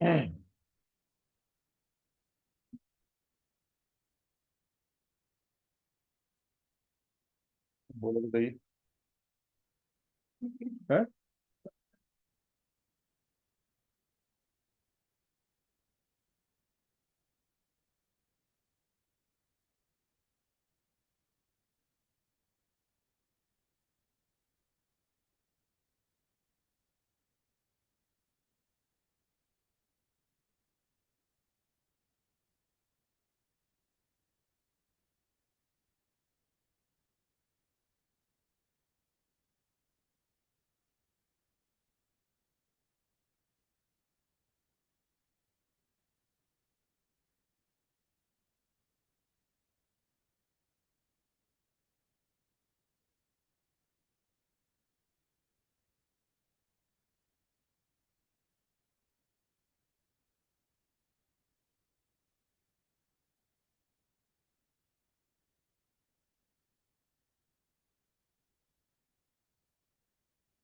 बोलो तो सही है।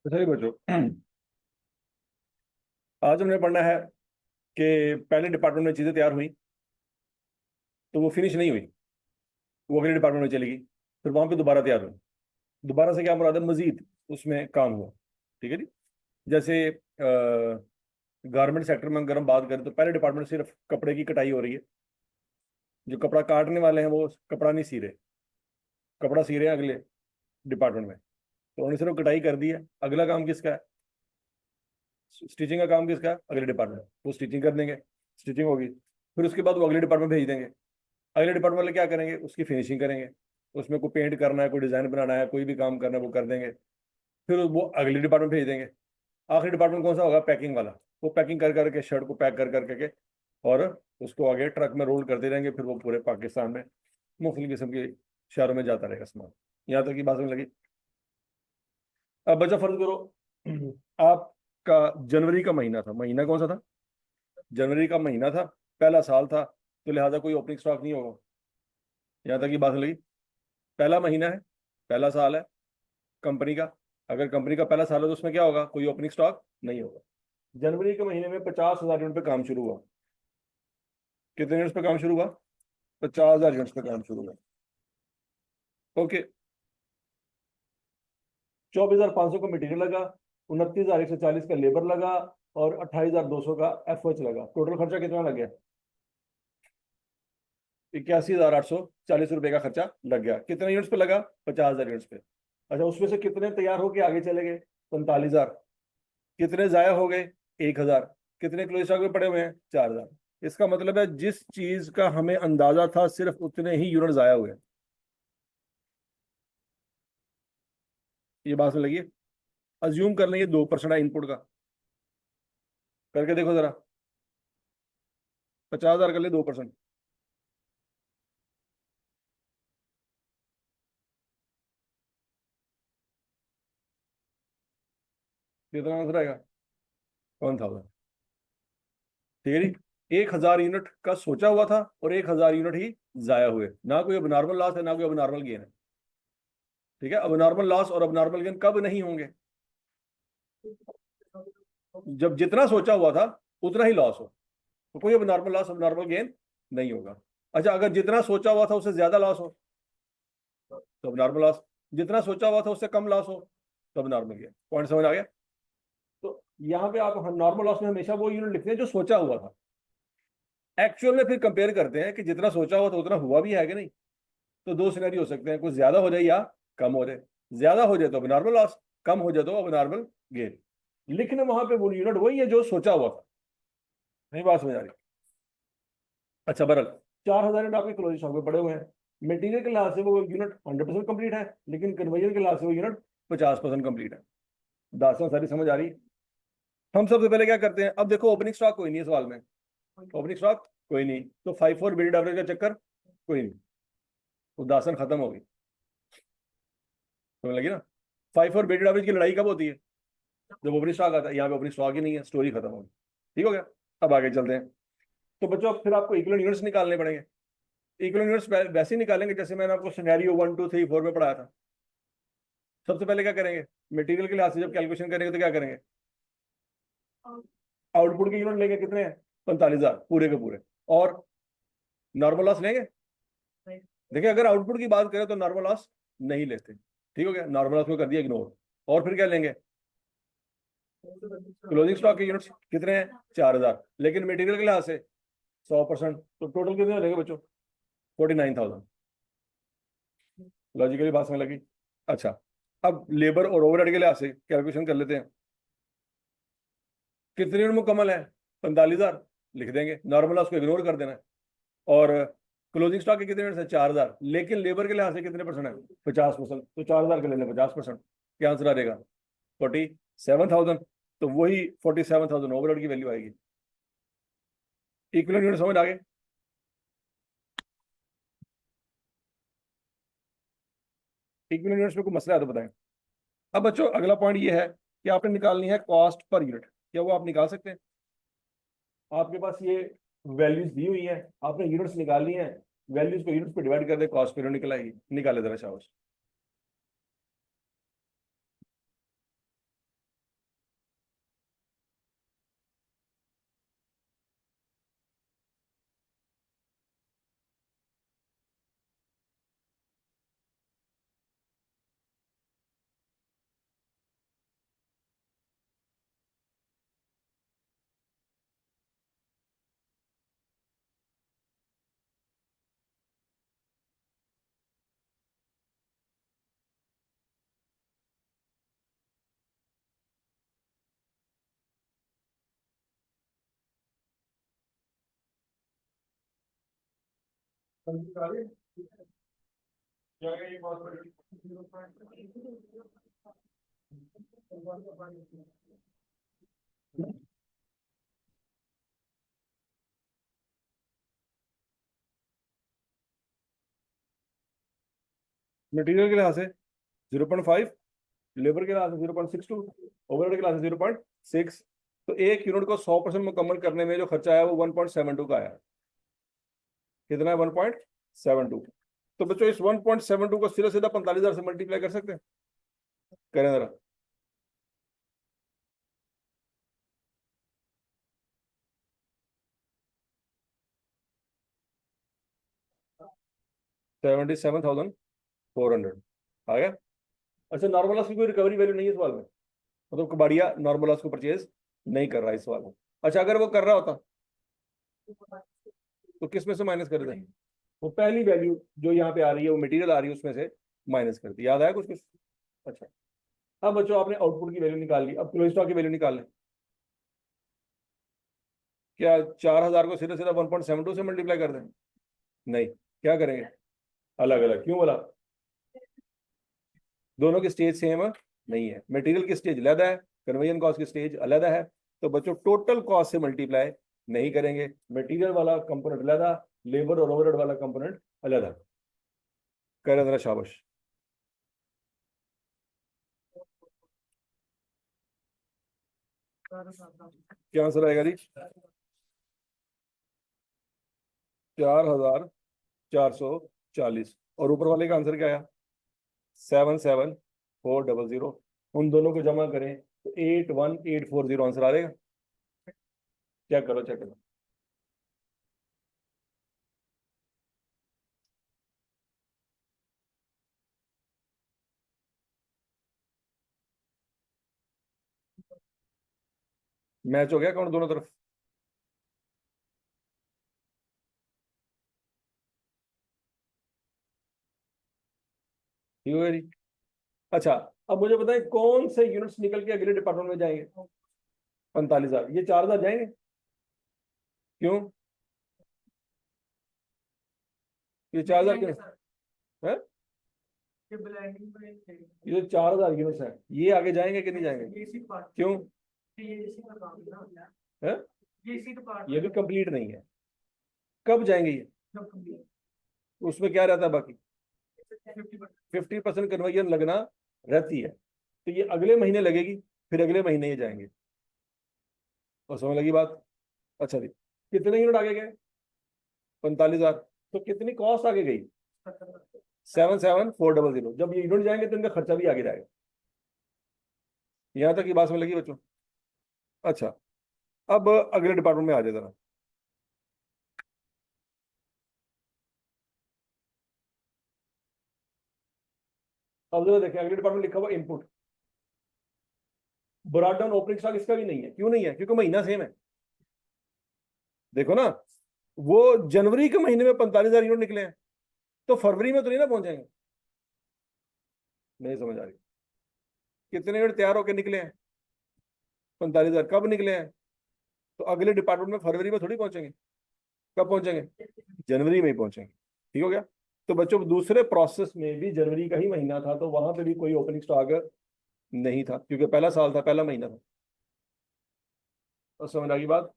तो सही बच्चों, आज हमने पढ़ना है कि पहले डिपार्टमेंट में चीजें तैयार हुई तो वो फिनिश नहीं हुई, वो अगले डिपार्टमेंट में चली गई, फिर वहां पे दोबारा तैयार हुई। दोबारा से क्या मुराद है? मजीद उसमें काम हुआ। ठीक है जी। जैसे गारमेंट सेक्टर में अगर हम बात करें तो पहले डिपार्टमेंट सिर्फ कपड़े की कटाई हो रही है। जो कपड़ा काटने वाले हैं वो कपड़ा नहीं सी रहे, कपड़ा सी रहे हैं अगले डिपार्टमेंट में। तो उन्होंने सिर्फ कटाई कर दी है। अगला काम किसका है? स्टिचिंग का काम किसका है? अगले डिपार्टमेंट, वो स्टिचिंग कर देंगे। स्टिचिंग होगी, फिर उसके बाद वो अगले डिपार्टमेंट भेज देंगे। अगले डिपार्टमेंट वाले क्या करेंगे? उसकी फिनिशिंग करेंगे। उसमें कोई पेंट करना है, कोई डिजाइन बनाना है, कोई भी काम करना है वो कर देंगे। फिर वो अगले डिपार्टमेंट भेज देंगे। आखिरी डिपार्टमेंट कौन सा होगा? पैकिंग वाला। वो पैकिंग कर करके शर्ट को पैक कर करके और उसको आगे ट्रक में रोल करते रहेंगे। फिर वो पूरे पाकिस्तान में मुख्तलिफ किस्म के शहरों में जाता रहेगा सामान। यहाँ तक की बात समझ लगी? अब बचा फर्ज करो आपका जनवरी का महीना था। महीना कौन सा था? जनवरी का महीना था, पहला साल था, तो लिहाजा कोई ओपनिंग स्टॉक नहीं होगा। यहाँ तक की बात समझ लगी? पहला महीना है, पहला साल है कंपनी का। अगर कंपनी का पहला साल है तो उसमें क्या होगा? कोई ओपनिंग स्टॉक नहीं होगा। जनवरी के महीने में 50,000 यूनिट पे काम शुरू हुआ। कितने यूनिट्स पे काम शुरू हुआ? 50,000 यूनिट्स पे काम शुरू हुआ। ओके। 24,500 का मटेरियल लगा, 29,140 का लेबर लगा और 28,200 का एफओएच लगा। टोटल खर्चा कितना लग गया? 81,840 रुपए का खर्चा लग गया। कितने यूनिट्स पे लगा? 50,000 यूनिट्स पे। अच्छा, उसमें से कितने तैयार होके आगे चले गए? 45,000। कितने जाया हो गए? 1,000। कितने क्लोज स्टॉक में पड़े हुए हैं? 4,000। इसका मतलब है जिस चीज का हमें अंदाजा था सिर्फ उतने ही यूनिट जाया हुए हैं। ये बात में लगी? अज्यूम कर लेंगे 2% है इनपुट का। करके देखो जरा। 50,000 कर ले 2%। कितना आंसर आएगा? 1,000। ठीक है जी। 1,000 यूनिट का सोचा हुआ था और 1,000 यूनिट ही जाया हुए। ना कोई अब नॉर्मल लॉस है, ना कोई अब नॉर्मल गेन है। ठीक है। अब नॉर्मल लॉस और अब नॉर्मल गेन कब नहीं होंगे? जब जितना सोचा हुआ था उतना ही लॉस हो, तो कोई अब नॉर्मल लॉस, अब नॉर्मल गेन नहीं होगा। अच्छा, अगर जितना सोचा हुआ था उससे ज्यादा लॉस हो तो अब नॉर्मल लॉस। जितना सोचा हुआ था उससे कम लॉस हो तो अब नॉर्मल गेन। पॉइंट समझ आ गया? तो यहाँ पे आप नॉर्मल लॉस में हमेशा वो यूनिट लिखते हैं जो सोचा हुआ था। एक्चुअल में फिर कंपेयर करते हैं कि जितना सोचा हुआ था उतना हुआ भी है कि नहीं। तो दो सिनेरियो हो सकते हैं, कुछ ज्यादा हो जाए या कम हो जाए। ज्यादा हो जाए तो अब नॉर्मल लॉस, कम हो जाए तो अब नॉर्मल गेन। लिखने वहां पे वो यूनिट वही है जो सोचा हुआ था। नहीं बात समझ आ रही? अच्छा बरल, 4,000 यूनिट आपके क्लोजिंग स्टॉक में पड़े हुए हैं। मटेरियल के लिहाज से वो यूनिट 100% कंप्लीट है, लेकिन कन्वर्जन के लिहाज से वो यूनिट 50% कंप्लीट है। दास्तान सारी समझ आ रही है? हम सबसे पहले क्या करते हैं? अब देखो, ओपनिंग स्टॉक कोई नहीं है सवाल में। ओपनिंग स्टॉक कोई नहीं, तो 5-4 वेटेड एवरेज का चक्कर कोई नहीं। तो दास्तान खत्म हो गई। समझ लगी ना? 5-4 वेटेड एवरेज की लड़ाई कब होती है? जब ओपनिंग स्टॉक आता है। यहाँ पे ओपनिंग स्टॉक ही नहीं है, स्टोरी खत्म होगी। ठीक हो गया? अब आगे चलते हैं। तो बच्चों, अब फिर आपको इक्वल यूनिट्स निकालने पड़ेंगे। इक्वल यूनिट्स वैसे ही निकालेंगे जैसे मैंने आपको सिनेरियो 1 2 3 4 में पढ़ाया था। सबसे पहले क्या करेंगे? मटेरियल के लिहाज से जब कैलकुलेशन करेंगे तो क्या करेंगे? आउटपुट के यूनिट लेंगे कितने हैं? 45,000 पूरे के पूरे। और नॉर्मल लॉस लेंगे? देखिए अगर आउटपुट की बात करें तो नॉर्मल लॉस नहीं लेते, ठीक हो गया, नॉर्मल लॉस को कर दिया इग्नोर। और फिर क्या लेंगे? क्लोजिंग स्टॉक के यूनिट्स कितने हैं? 4,000, लेकिन मटेरियल के लिहाज से 100%, तो टोटल कितने लेंगे बच्चों? 49,000। लॉजिकली बात समझ लगी? अच्छा, अब लेबर और ओवरहेड के लिहाज से कैलकुलेशन कर लेते हैं। कितने यूनिट मुकम्मल है? 45,000 लिख देंगे, नॉर्मल लॉस को इग्नोर कर देना है। और क्लोजिंग स्टॉक के कितने यूनिट है? 4,000, लेकिन लेबर के लिहाज से कितने परसेंट है? 50%, तो 4,000 के ले लें 50%। क्या आंसर आ जाएगा? 47,000। तो वही 47,000 ओवरहेड की वैल्यू आएगी। इक्विवेलेंट यूनिट समझ आ गए? इक्विवेलेंट यूनिट्स में कोई मसला है तो बताएं। अब बच्चों अगला पॉइंट ये है कि आपने निकालनी है कॉस्ट पर यूनिट। क्या वो आप निकाल सकते हैं? आपके पास ये वैल्यूज दी हुई है, आपने यूनिट्स निकालनी है, वैल्यूज को यूनिट्स पे डिवाइड कर दे, कॉस्ट पर यूनिट निकल आएगी। निकाले जरा शाबाश। मटेरियल के लिहाज से 0.5, लेबर के लिहाज से 0.62, ओवरहेड के लिहाज से 0.6। तो एक यूनिट को 100% मुकम्मल करने में जो खर्चा है वो 1.72 का आया। कितना है? 1.72। तो बच्चों इस 1.72 को सीधा सीधा 45,000 से मल्टीप्लाई कर सकते हैं? करें जरा। 77,400 आ गया। अच्छा, नॉर्मल लॉस की कोई रिकवरी वैल्यू नहीं है सवाल में, मतलब कबाड़िया नॉर्मल लॉस को परचेज नहीं कर रहा है इस सवाल में। अच्छा, अगर वो कर रहा होता तो किस में से माइनस कर दें? वो पहली वैल्यू जो यहाँ पे आ रही है, वो मटेरियल आ रही है, उसमें से माइनस कर दी। याद आया कुछ कुछ? अच्छा, अब बच्चों आपने आउटपुट की वैल्यू निकाल ली, अब क्लोजिंग स्टॉक की वैल्यू निकाल लें। क्या 4,000 को सीधा सीधा 1.72 से मल्टीप्लाई कर दें? नहीं, क्या करेंगे? अलग अलग। क्यों बोला? दोनों की स्टेज सेम नहीं है, मटेरियल की स्टेज अलग है, कन्वर्जन कॉस्ट की स्टेज अलग है। तो बच्चों टोटल कॉस्ट से मल्टीप्लाई नहीं करेंगे, मटेरियल वाला कंपोनेंट अलग है, लेबर और ओवरहेड वाला कंपोनेंट अलग है। कह रहा शाबाश। क्या आंसर आएगा जी? 4,440। और ऊपर वाले का आंसर क्या आया? 77,400। उन दोनों को जमा करें तो 81,840 आंसर आ जाएगा। चेक करो चेक करो। मैच हो गया अकाउंट दोनों तरफ? ठीक है जी। अच्छा, अब मुझे बताएं कौन से यूनिट्स निकल के अगले डिपार्टमेंट में जाएंगे? 45,000, ये 4,000 जाएंगे? क्यों? ये 4,000 क्यों है? ये जो 4,000 यूनिट्स हैं ये आगे जाएंगे कि नहीं जाएंगे? क्यों है? ये भी कंप्लीट नहीं है। कब जाएंगे ये? उसमें क्या रहता है बाकी? 50% कन्वर्जन लगना रहती है, तो ये अगले महीने लगेगी, फिर अगले महीने ये जाएंगे। और समझ लगी बात? अच्छा जी, कितने यूनिट आगे गए? 45,000। तो कितनी कॉस्ट आगे गई? 77,400। जब ये यूनिट जाएंगे तो इनका खर्चा भी आगे जाएगा। यहां तक की बात समझ लगी बच्चों? अच्छा, अब अगले डिपार्टमेंट में आ जाए जरा। अब जरा देखिए अगले डिपार्टमेंट लिखा हुआ input. Brought down opening stock इसका भी नहीं है। क्यों नहीं है? क्योंकि महीना सेम है। देखो ना, वो जनवरी के महीने में 45,000 यूनिट निकले हैं, तो फरवरी में तो नहीं ना पहुंचेंगे। नहीं समझ आ रही? कितने यूनिट तैयार होकर निकले हैं? 45,000। कब निकले हैं? तो अगले डिपार्टमेंट में फरवरी में थोड़ी पहुंचेंगे। कब पहुंचेंगे? जनवरी में ही पहुंचेंगे। ठीक हो गया? तो बच्चों दूसरे प्रोसेस में भी जनवरी का ही महीना था, तो वहां पे भी कोई ओपनिंग स्टॉक नहीं था, क्योंकि पहला साल था, पहला महीना था। और समझ आ गई बात?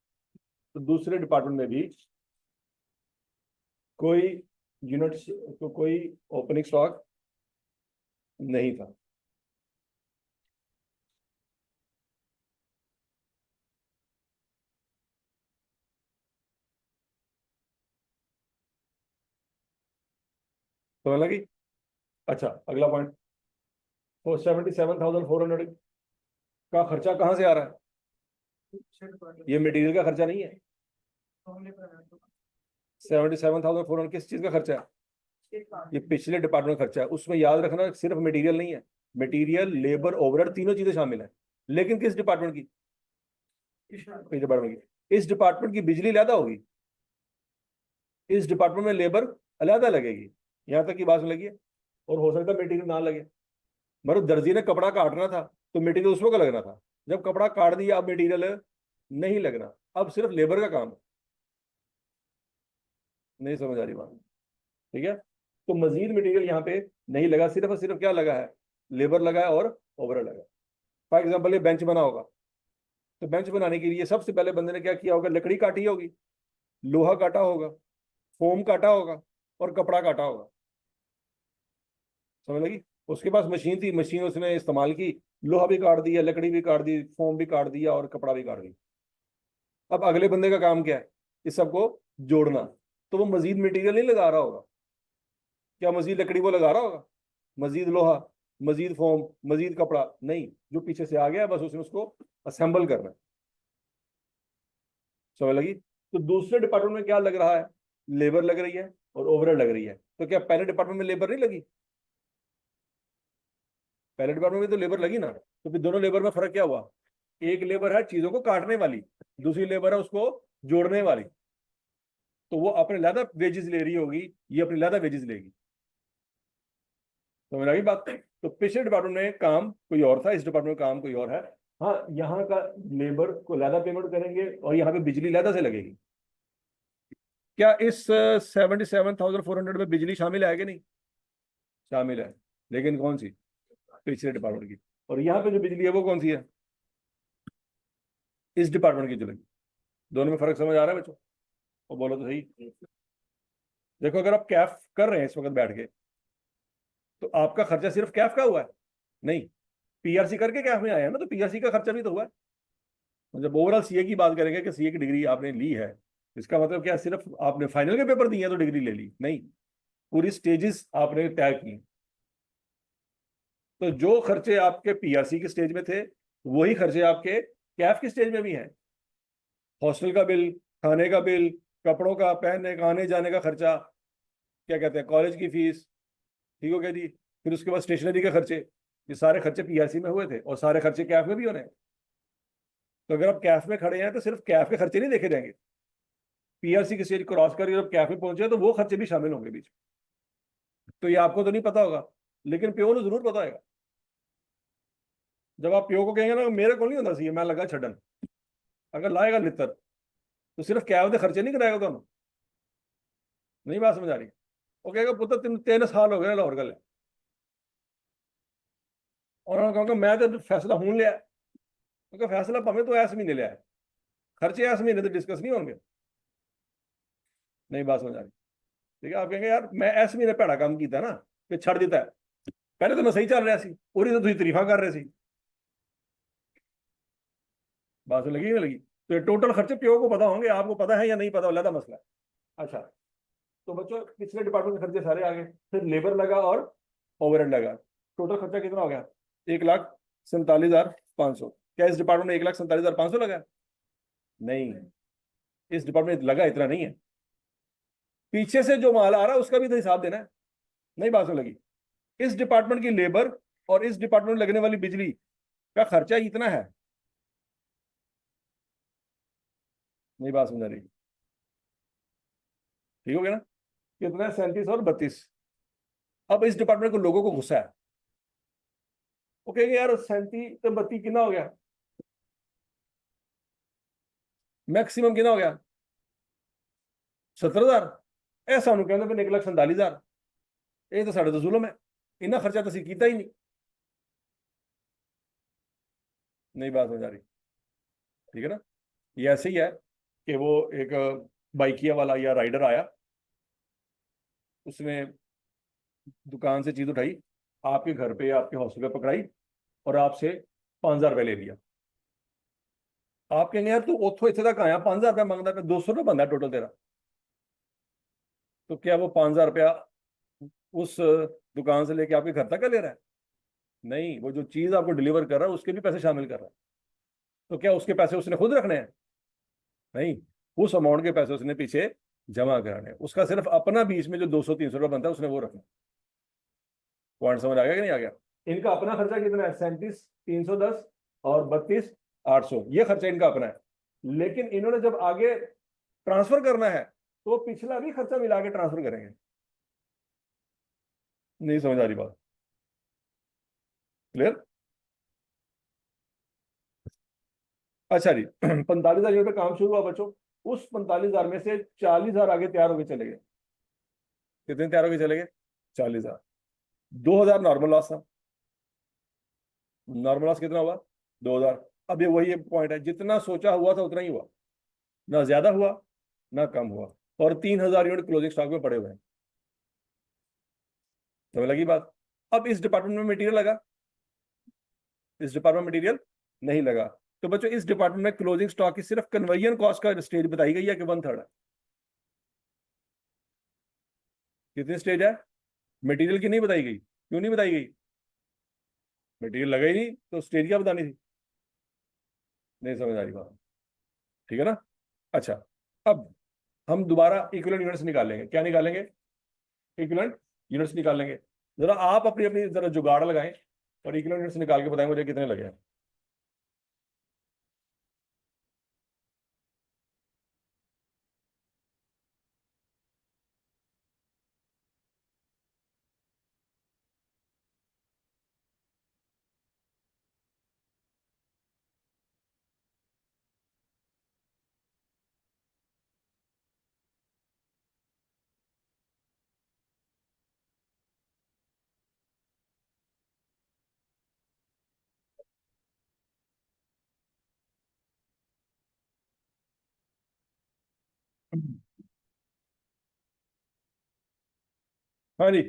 तो दूसरे डिपार्टमेंट में भी कोई यूनिट, तो कोई ओपनिंग स्टॉक नहीं था। समझ लगी? अच्छा, अगला पॉइंट। तो 77,400 का खर्चा कहाँ से आ रहा है? ये मटेरियल का खर्चा नहीं है। 77,400 किस चीज का खर्चा है? ये पिछले डिपार्टमेंट खर्चा है। उसमें याद रखना सिर्फ मटेरियल नहीं है, मटेरियल, लेबर, ओवरहेड तीनों चीजें शामिल है। लेकिन किस डिपार्टमेंट की? इस डिपार्टमेंट की। इस डिपार्टमेंट की बिजली अलहदा होगी, इस डिपार्टमेंट में लेबर अलहदा लगेगी। यहां तक की बात लगी है। और हो सकता है मटेरियल ना लगे। मतलब दर्जी ने कपड़ा काटना था, तो मटेरियल उसमें का लगना था। जब कपड़ा काट दिया, अब मटेरियल नहीं लगना, अब सिर्फ लेबर का काम है। नहीं समझ आ रही बात? ठीक है? तो मजीद मटेरियल यहाँ पे नहीं लगा, सिर्फ और सिर्फ क्या लगा है? लेबर लगा है और ओवरहेड लगा है। फॉर एग्जाम्पल ये बेंच बना होगा, तो बेंच बनाने के लिए सबसे पहले बंदे ने क्या किया होगा? लकड़ी काटी होगी, लोहा काटा होगा, फोम काटा होगा, और कपड़ा काटा होगा। समझ लगी? उसके पास मशीन थी, मशीन उसने इस्तेमाल की, लोहा भी काट दिया, लकड़ी भी काट दी, फोम भी काट दिया, और कपड़ा भी काट दिया। अब अगले बंदे का काम क्या है? इस सबको जोड़ना। तो वो मजीद मटेरियल नहीं लगा रहा होगा। क्या मजीद लकड़ी वो लगा रहा होगा? मजीद लोहा, मजीद फोम, मजीद कपड़ा नहीं। जो पीछे से आ गया बस उसने उसको असेंबल करना है। समझ लगी? तो दूसरे डिपार्टमेंट में क्या लग रहा है? लेबर लग रही है और ओवरहेड लग रही है। तो क्या पहले डिपार्टमेंट में लेबर नहीं लगी? पहले डिपार्टमेंट में तो लेबर लगी ना। तो फिर दोनों लेबर में फर्क क्या हुआ? एक लेबर है चीजों को काटने वाली, दूसरी लेबर है उसको जोड़ने वाली। तो वो अपने ज्यादा वेजेस ले रही होगी, ये अपनी ज्यादा वेजेस लेगी। समझ आ गई बात? तो पिछले डिपार्टमेंट में काम कोई और था, इस डिपार्टमेंट में काम कोई और है। हाँ, यहाँ का लेबर को ज्यादा पेमेंट करेंगे और यहाँ पे बिजली ज्यादा से लगेगी। क्या इस 77,400 में बिजली शामिल है कि नहीं? शामिल है। लेकिन कौन सी? पिछले डिपार्टमेंट की। और यहाँ पे जो बिजली है वो कौन सी है? इस डिपार्टमेंट की चलेगी। दोनों में फर्क समझ आ रहा है बच्चों? और बोलो तो सही। देखो अगर आप कैफ कर रहे हैं इस वक्त बैठ के, तो आपका खर्चा सिर्फ कैफ का हुआ है? नहीं, पीआरसी करके कैफ में आया है ना, तो पीआरसी का खर्चा भी तो हुआ है। तो जब ओवरऑल सीए की बात करेंगे कि सीए की डिग्री आपने ली है, इसका मतलब क्या सिर्फ आपने फाइनल के पेपर दिए तो डिग्री ले ली? नहीं, पूरी स्टेजेस आपने तय की। तो जो खर्चे आपके पीआरसी के स्टेज में थे, वही खर्चे आपके कैफ के स्टेज में भी हैं। हॉस्टल का बिल, खाने का बिल, कपड़ों का, पहनने का, आने जाने का खर्चा, क्या कहते हैं, कॉलेज की फीस। ठीक हो गया जी? फिर उसके बाद स्टेशनरी के खर्चे। ये सारे खर्चे पीआरसी में हुए थे, और सारे खर्चे कैफ में भी होने हैं। तो अगर आप कैफ में खड़े हैं तो सिर्फ कैफ के खर्चे नहीं देखे जाएंगे, पीआरसी की स्टेज क्रॉस करके जब कैफ में पहुंचे तो वो खर्चे भी शामिल होंगे बीच में। तो ये आपको तो नहीं पता होगा, लेकिन प्यो को जरूर पता होगा। जब आप प्यो को कहेंगे ना मेरे को नहीं होता सी मैं लगा छड़न, अगर लाएगा लितर, तो सिर्फ कैफ के खर्चे नहीं कराएगा ਤੁਹਾਨੂੰ। नहीं बात समझ आ रही? वो कहेगा पुत्र 3 साल हो गए लाहौर गल, और उन्होंने कहा मैं तो फैसला हूं लिया, क्योंकि फैसला भावे तो इस महीने लिया है, खर्चे इस महीने तो डिस्कस नहीं होंगे। नहीं बात समझ आ रही? ठीक है? आप कहेंगे यार मैं इस महीने भैड़ा काम किया ना, कि छड़ दिता है, पहले तो मैं सही चल रहा सी, पूरी तो तुम तारीफा कर रहे सी। बात लगी नहीं लगी? तो ये टोटल खर्चे प्यो को पता होंगे, आपको पता है या नहीं पता, अलग मसला है। अच्छा, तो बच्चों पिछले डिपार्टमेंट के खर्चे सारे आ गए, फिर लेबर लगा और ओवरहेड लगा। टोटल खर्चा कितना हो गया? 1,47,500। क्या इस डिपार्टमेंट में 1,47,500 लगा? नहीं, इस डिपार्टमेंट में लगा इतना नहीं है, पीछे से जो माल आ रहा है उसका भी तो हिसाब देना है। नहीं बात समझ लगी? इस डिपार्टमेंट की लेबर और इस डिपार्टमेंट में लगने वाली बिजली का खर्चा ही इतना है। नहीं बात समझ रही? ठीक हो गया ना? कितना है? 37 और 32। अब इस डिपार्टमेंट को लोगों को गुस्सा है, वो कहेंगे यार 37 तो 32 कितना हो गया, मैक्सिमम कितना हो गया, 70,000। ऐसा उन्होंने कहना फिर 1,47,000। ये तो साढ़े तो जुलम है, इतना खर्चा तो असीं कीता ही नहीं। नहीं बात समझ आ रही? ठीक है ना? ये ऐसे ही है कि वो एक बाइकिया वाला या राइडर आया, उसने दुकान से चीज उठाई, आपके घर पे आपके हॉस्टल पे पकड़ाई और आपसे 5,000 रुपये ले लिया। आप कहेंगे यार तू उतो इतने तक आया, 5,000 रुपया मांगता पे, 200 रुपये बनता टोटल तेरा, तो क्या वो 5,000 रुपया उस दुकान से लेके आपके घर तक का ले रहा है? नहीं, वो जो चीज आपको डिलीवर कर रहा है उसके भी पैसे शामिल कर रहा है। तो क्या उसके पैसे उसने खुद रखने हैं? नहीं, उस अमाउंट के पैसे उसने पीछे जमा कराने हैं, उसका सिर्फ अपना बीच में जो 200-300 रुपये बनता है उसने वो रखना। पॉइंट समझ आ गया कि नहीं आ गया? इनका अपना खर्चा कितना है? 37,310 और 32,800, ये खर्चा इनका अपना है। लेकिन इन्होंने जब आगे ट्रांसफर करना है तो वो पिछला भी खर्चा मिला के ट्रांसफर करेंगे। नहीं समझ आ रही बात? क्लियर? अच्छा जी 45,000 पे काम शुरू हुआ बच्चों, उस 45,000 में से 40,000 आगे तैयार होकर चले गए। कितने तैयार होकर चले गए? 40,000। 2,000 नॉर्मल लॉस था। नॉर्मल लॉस कितना हुआ? 2,000। अब ये वही पॉइंट है, जितना सोचा हुआ था उतना ही हुआ, ना ज्यादा हुआ ना कम हुआ, और 3,000 यूनिट क्लोजिंग स्टॉक में पड़े हुए हैं। समझ लगी बात? अब इस डिपार्टमेंट में मटेरियल लगा, इस डिपार्टमेंट में मटेरियल नहीं लगा। तो बच्चों इस डिपार्टमेंट में क्लोजिंग स्टॉक की सिर्फ कन्वर्जन कॉस्ट का स्टेज बताई गई है कि 1/3 है। कितनी स्टेज है? मटेरियल की नहीं बताई गई, क्यों नहीं बताई गई? मटेरियल लगा ही नहीं तो स्टेज क्या बतानी थी? नहीं समझ आ रही बात? ठीक है ना? अच्छा, अब हम दोबारा इक्विवेलेंट यूनिट्स निकालेंगे। क्या निकालेंगे? इक्विवेलेंट यूनिट्स निकालेंगे। जरा आप अपनी अपनी जरा जुगाड़ लगाएं और इक्विवेलेंट यूनिट्स निकाल के बताएं मुझे कितने लगे हैं। हाँ जी।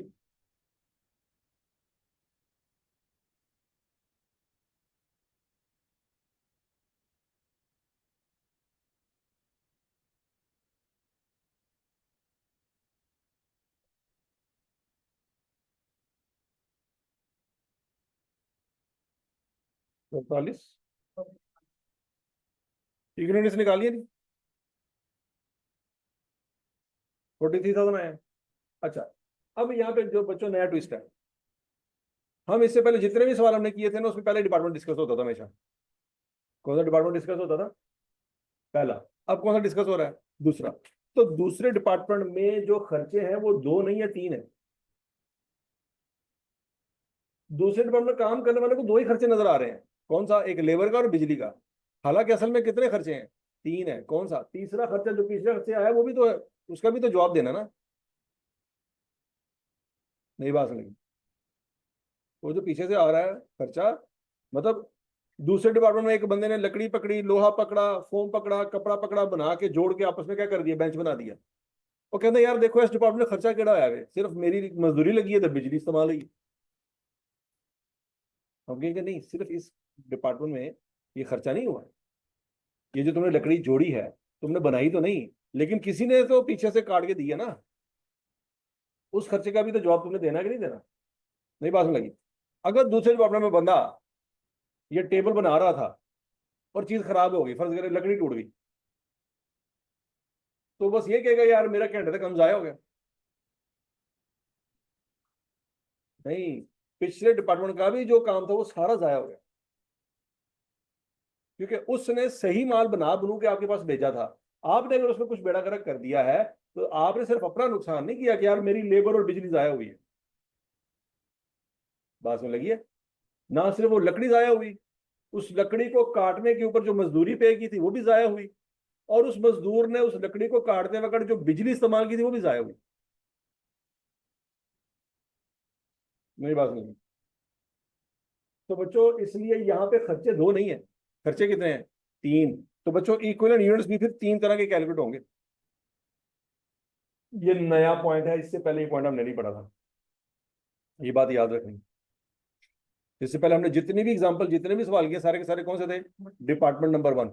45 इक्विवेलेंट यूनिट्स निकालिए नहीं, 43,000 आए हैं। अच्छा, अब यहाँ पे जो बच्चों नया ट्विस्ट है, हम इससे पहले जितने भी सवाल हमने किए थे ना उसमें पहले डिपार्टमेंट डिस्कस होता था हमेशा। कौन सा डिपार्टमेंट डिस्कस होता था? पहला। अब कौन सा डिस्कस हो रहा है? दूसरा। तो दूसरे डिपार्टमेंट में जो खर्चे हैं वो दो नहीं है, तीन है। दूसरे डिपार्टमेंट में काम करने वाले को दो ही खर्चे नजर आ रहे हैं। कौन सा? एक लेबर का और बिजली का। हालांकि असल में कितने खर्चे हैं? तीन है। कौन सा? तीसरा खर्चा जो पिछले खर्चे आया है वो भी तो है, उसका भी तो जवाब देना ना। नहीं बात समझी? वो जो पीछे से आ रहा है खर्चा, मतलब दूसरे डिपार्टमेंट में एक बंदे ने लकड़ी पकड़ी, लोहा पकड़ा, फोम पकड़ा, कपड़ा पकड़ा, बना के जोड़ के आपस में क्या कर दिया, बेंच बना दिया। वो कहते हैं यार देखो इस डिपार्टमेंट में खर्चा केड़ा आया है, सिर्फ मेरी मजदूरी लगी है तो बिजली इस्तेमाल हुई। हम कहेंगे नहीं, सिर्फ इस डिपार्टमेंट में ये खर्चा नहीं हुआ। ये जो तुमने लकड़ी जोड़ी है, तुमने बनाई तो नहीं, लेकिन किसी ने तो पीछे से काट के दिया ना, उस खर्चे का भी तो जवाब तुमने देना कि नहीं देना। नहीं बात में लगी? अगर दूसरे डिपार्टमेंट में बंदा ये टेबल बना रहा था और चीज खराब हो गई, फर्ज करें लकड़ी टूट गई, तो बस ये कहेगा यार मेरा घंटे तक कम जाया हो गया। नहीं, पिछले डिपार्टमेंट का भी जो काम था वो सारा जाया हो गया, क्योंकि उसने सही माल बना बनू के आपके पास भेजा था। आपने अगर उसमें कुछ बेड़ा गर्क कर दिया है तो आपने सिर्फ अपना नुकसान नहीं किया कि यार मेरी लेबर और बिजली जाया हुई है, बात में लगी है, ना सिर्फ वो लकड़ी जाया हुई, उस लकड़ी को काटने के ऊपर जो मजदूरी पे की थी वो भी जाया हुई, और उस मजदूर ने उस लकड़ी को काटते वक्त जो बिजली इस्तेमाल की थी वो भी जाया हुई। मेरी बात नहीं। तो बच्चों इसलिए यहाँ पे खर्चे दो नहीं है, खर्चे कितने हैं? तीन। तो बच्चों इक्विवेलेंट यूनिट्स भी फिर तीन तरह के कैलकुलेट होंगे। ये नया पॉइंट है, इससे पहले ये पॉइंट हमने नहीं पढ़ा था, ये बात याद रखनी। इससे पहले हमने जितने भी एग्जांपल, जितने भी सवाल किए, सारे के सारे कौन से थे? Department number 1।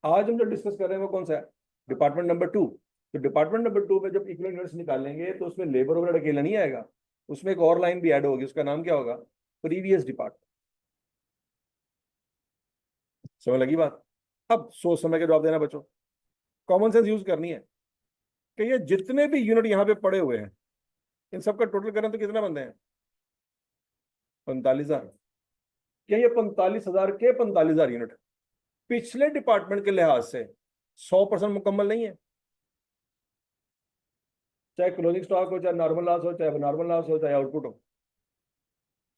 आज हम जो डिस्कस कर रहे हैं वो कौन सा है? Department number 2। तो डिपार्टमेंट नंबर 2 में जब इक्विवेलेंट यूनिट्स निकालेंगे तो उसमें लेबर वगैरह अकेला नहीं आएगा, उसमें एक और लाइन भी ऐड होगी, उसका नाम क्या होगा? Previous department. समझ लगी बात? अब सोच समझ के जवाब देना बच्चों, कॉमन सेंस यूज करनी है कि ये जितने भी यूनिट यहाँ पे पड़े हुए हैं इन सबका टोटल करें तो कितने बनते हैं? 45,000। क्या ये 45,000 के 45,000 यूनिट पिछले डिपार्टमेंट के लिहाज से 100% मुकम्मल नहीं है? चाहे क्लोजिंग स्टॉक हो, चाहे नॉर्मल लॉस हो, चाहे नॉर्मल लॉस हो, चाहे आउटपुट हो।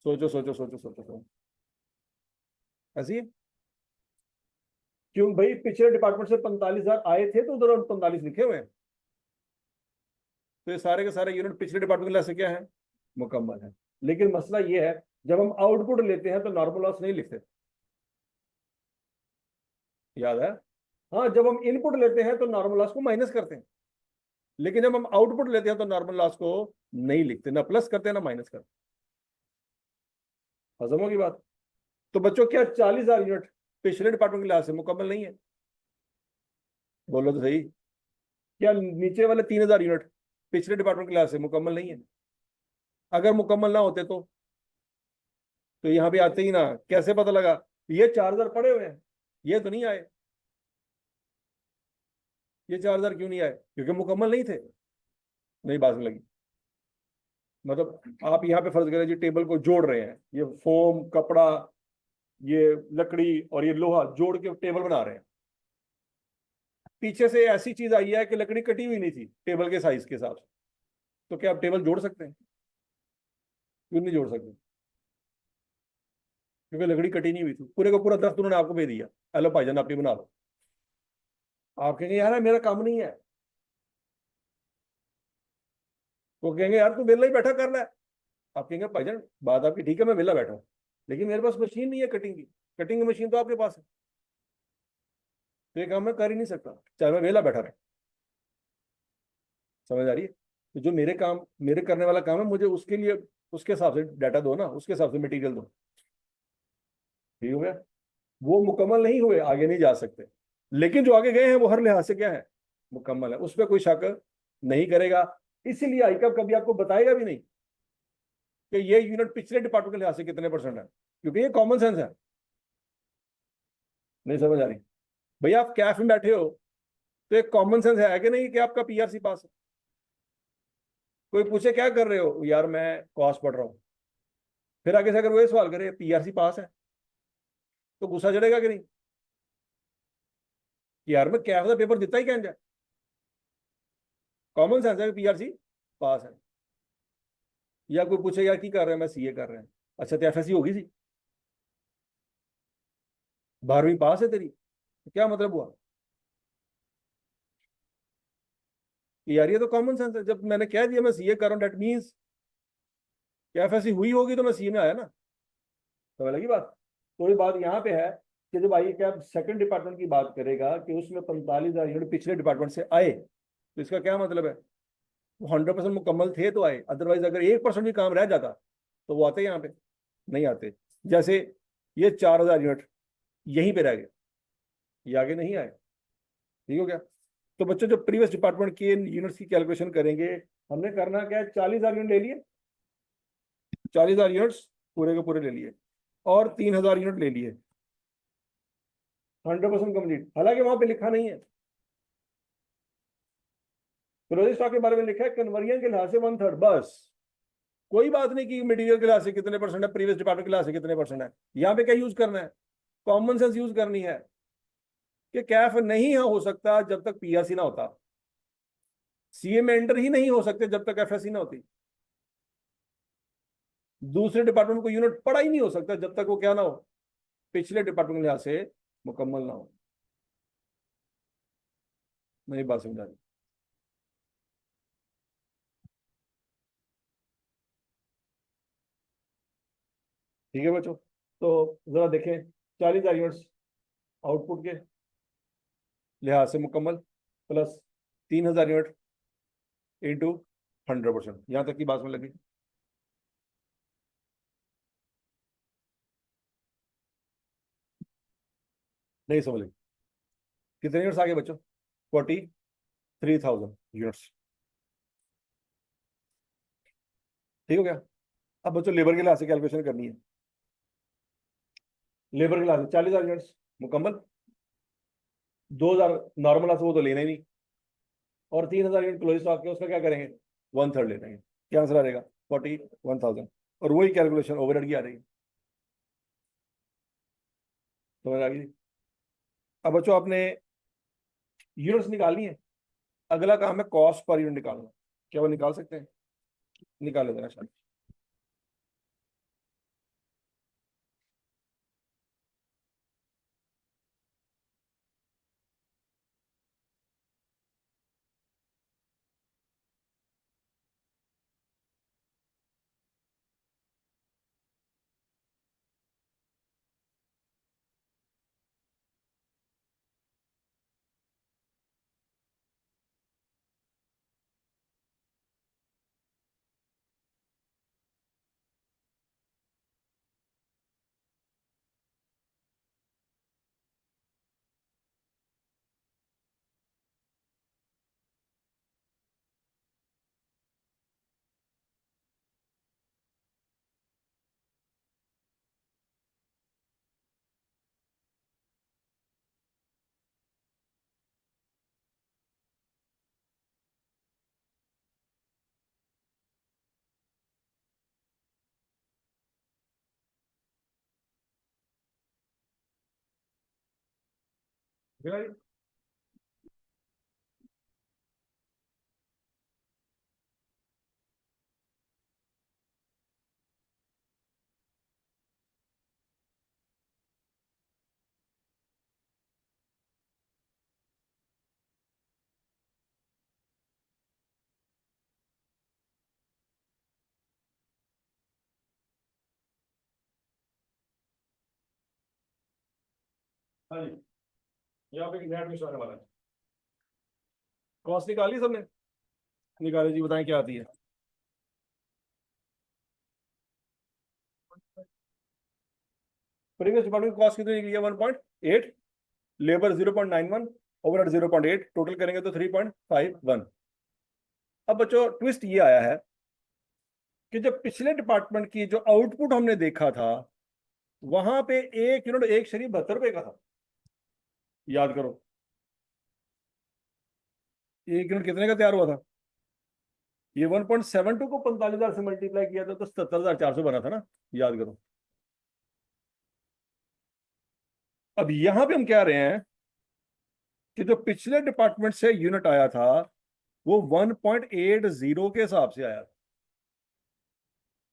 सोचो सोचो सोचो सोचो सोचो, ऐसी है। क्यों भाई? पिछले डिपार्टमेंट से 45,000 आए थे तो उधर 45 लिखे हुए हैं, तो ये सारे के सारे यूनिट पिछले डिपार्टमेंट के लिहाज से क्या है? मुकम्मल है। लेकिन मसला ये है, जब हम आउटपुट लेते हैं तो नॉर्मल लॉस नहीं लिखते, याद है? हाँ, जब हम इनपुट लेते हैं तो नॉर्मल लॉस को माइनस करते हैं, लेकिन जब हम आउटपुट लेते हैं तो नॉर्मल लॉस को नहीं लिखते, ना प्लस करते हैं ना माइनस करते। हजम होगी बात? तो बच्चों क्या 40,000 यूनिट पिछले डिपार्टमेंट के लिहाज से मुकम्मल नहीं है? बोलो तो सही। क्या नीचे वाले 3,000 यूनिट पिछले डिपार्टमेंट के लिहाज से मुकम्मल नहीं है? अगर मुकम्मल ना होते तो यहां पे आते ही ना, कैसे पता लगा? ये 4,000 पड़े हुए हैं, ये तो नहीं आए। ये 4,000 क्यों नहीं आए? क्योंकि मुकम्मल नहीं थे। नहीं, बात नहीं लगी। मतलब आप यहाँ पे फर्ज करें जी टेबल को जोड़ रहे हैं, ये फोम कपड़ा, ये लकड़ी और ये लोहा जोड़ के टेबल बना रहे हैं, पीछे से ऐसी चीज आई है कि लकड़ी कटी हुई नहीं थी टेबल के साइज के हिसाब से, तो क्या आप टेबल जोड़ सकते हैं? क्यों नहीं जोड़ सकते? क्योंकि लकड़ी कटी नहीं हुई थी, पूरे का पूरा दर्द उन्होंने आपको दे दिया, हेलो भाईजान आप ही बना लो। आप कहेंगे यार मेरा काम नहीं है, वो कहेंगे यार तू वेला ही बैठा कर ले। आप कहेंगे भाईजान बात आपकी ठीक है, मैं वेला बैठा हूँ, लेकिन मेरे पास मशीन नहीं है कटिंग की, कटिंग की मशीन तो आपके पास है, तो ये काम मैं कर ही नहीं सकता चाहे मैं वेला बैठा रहा। समझ आ रही है? तो जो मेरे काम, मेरे करने वाला काम है, मुझे उसके लिए उसके हिसाब से डाटा दो ना, उसके हिसाब से मटेरियल दो। ठीक हो गया? वो मुकम्मल नहीं हुए, आगे नहीं जा सकते, लेकिन जो आगे गए हैं वो हर लिहाज से क्या है? मुकम्मल है, उस पर कोई शक नहीं करेगा। इसीलिए आईकब कभी आपको बताएगा भी नहीं कि ये यूनिट पिछले डिपार्टमेंट के लिहाज से कितने परसेंट है, क्योंकि ये कॉमन सेंस है। नहीं समझ आ रही? भैया आप कैफ में बैठे हो तो एक कॉमन सेंस है कि नहीं कि आपका पीआरसी पास है? कोई पूछे क्या कर रहे हो, यार मैं कॉस्ट पढ़ रहा हूँ, फिर आगे से अगर वो ये सवाल करे पीआरसी पास है, तो गुस्सा चढ़ेगा कि नहीं कि यार मैं कैफ का पेपर दिता ही क्या जाए? कॉमन सेंस है कि पीआरसी पास है। या कोई पूछे यार की कर रहे हैं, मैं सीए कर रहे हैं, अच्छा तो एफएससी होगी सी, 12वीं पास है तेरी, तो क्या मतलब हुआ कि यार ये तो कॉमन सेंस है, जब मैंने कह दिया मैं सीए कर रहा हूँ दैट मीन्स एफएससी हुई होगी तो मैं सीए में आया ना। समझ लगी बात? तो ये बात यहाँ पे है कि जब आई कैब सेकंड डिपार्टमेंट की बात करेगा कि उसमें 45,000 यूनिट पिछले डिपार्टमेंट से आए, तो इसका क्या मतलब है? वो 100% मुकम्मल थे तो आए, अदरवाइज अगर 1% भी काम रह जाता तो वो आते यहाँ पे? नहीं आते। जैसे ये 4,000 यूनिट यहीं पे रह गए, ये आगे नहीं आए। ठीक हो गया? तो बच्चों जो प्रीवियस डिपार्टमेंट के यूनिट्स की कैलकुलेशन करेंगे, हमने करना क्या है? 40,000 यूनिट ले लिए, 40,000 यूनिट्स पूरे के पूरे ले लिए, और 3,000 यूनिट ले लिए 100% कंप्लीट, हालांकि वहां पे लिखा नहीं है, क्लोजिंग स्टॉक के बारे में लिखा है कन्वर्जन के लिहाज से 1/3 बस, कोई बात नहीं कि मटेरियल के लिहाज से कितने परसेंट है, प्रीवियस डिपार्टमेंट के लिहाज से कितने परसेंट है। यहाँ पे क्या यूज करना है, कॉमन सेंस यूज करनी है कि कैफ नहीं हो सकता जब तक पीआरसी ना होता, सीए में एंटर ही नहीं हो सकते जब तक एफएससी ना होती, दूसरे डिपार्टमेंट को यूनिट पड़ा ही नहीं हो सकता जब तक वो क्या ना हो, पिछले डिपार्टमेंट के लिहाज से मुकम्मल ना हो। मेरी बात समझा दी? ठीक है बच्चों, तो जरा देखें 40,000 यूनिट्स आउटपुट के लिहाज से मुकम्मल प्लस 3,000 यूनिट इंटू 100%, यहां तक की बात में लगी? नहीं समझ, कितने यूनिट्स आ गए बच्चों? 43,000 यूनिट्स। ठीक हो गया? अब बच्चों लेबर के लिहाज से कैलकुलेशन करनी है। लेबर के लिहाज से 40,000 यूनिट्स मुकम्मल, 2,000 नॉर्मल से वो तो लेना ही नहीं, और 3,000 यूनिट क्लोज स्टॉक के, उसका क्या करेंगे, 1/3 ले लेंगे। क्या आंसर आ रहेगा? 41,000। और वही कैलकुलेशन ओवरहेड की आ रही है। समझ आ गई? अब बच्चों आपने यूनिट्स निकालनी है, अगला काम है कॉस्ट पर यूनिट निकालना। क्या वो निकाल सकते हैं? निकाल लेते हैं शायद। हाँ जी, यहाँ पे नया एडमिशन आने वाला है। कॉस्ट निकाली सबने? निकाली जी, बताएं क्या आती है? प्रीवियस डिपार्टमेंट कॉस्ट कितनी निकली है? 1.8, लेबर 0.91, ओवरहेड 0.8, टोटल करेंगे तो 3.51। अब बच्चों ट्विस्ट ये आया है कि जब पिछले डिपार्टमेंट की जो आउटपुट हमने देखा था, वहां पे एक यूनिट एक शरीफ 72 रुपए का था। याद करो, एक यूनिट कितने का तैयार हुआ था? ये 1.72 को 45,000 से मल्टीप्लाई किया था तो 77,400 बना था ना। याद करो। अब यहां पे हम कह रहे हैं कि जो पिछले डिपार्टमेंट से यूनिट आया था वो 1.80 के हिसाब से आया।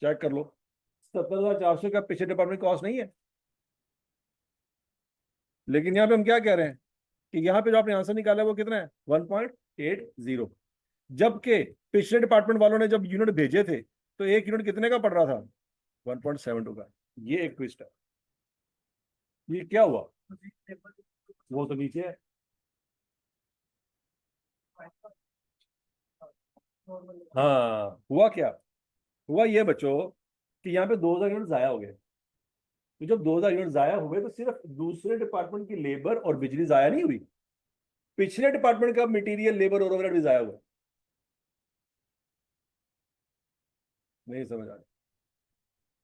चेक कर लो, 77,400 का पिछले डिपार्टमेंट कॉस्ट नहीं है। लेकिन यहाँ पे हम क्या कह रहे हैं कि यहाँ पे जो आपने आंसर निकाला है वो कितना है? 1.80। जबकि पिछले डिपार्टमेंट वालों ने जब यूनिट भेजे थे तो एक यूनिट कितने का पड़ रहा था? 1.72 का। ये एक ट्विस्ट है। ये क्या हुआ? वो तो नीचे है। हाँ, हुआ क्या? हुआ ये बच्चों कि यहाँ पे 2,000 यूनिट जाया हो गए। तो जब 2,000 यूनिट जाया हुए तो सिर्फ दूसरे डिपार्टमेंट की लेबर और बिजली जाया नहीं हुई, पिछले डिपार्टमेंट का मटेरियल, लेबर और ओवरहेड भी जाया हुआ। नहीं समझ आ रहा?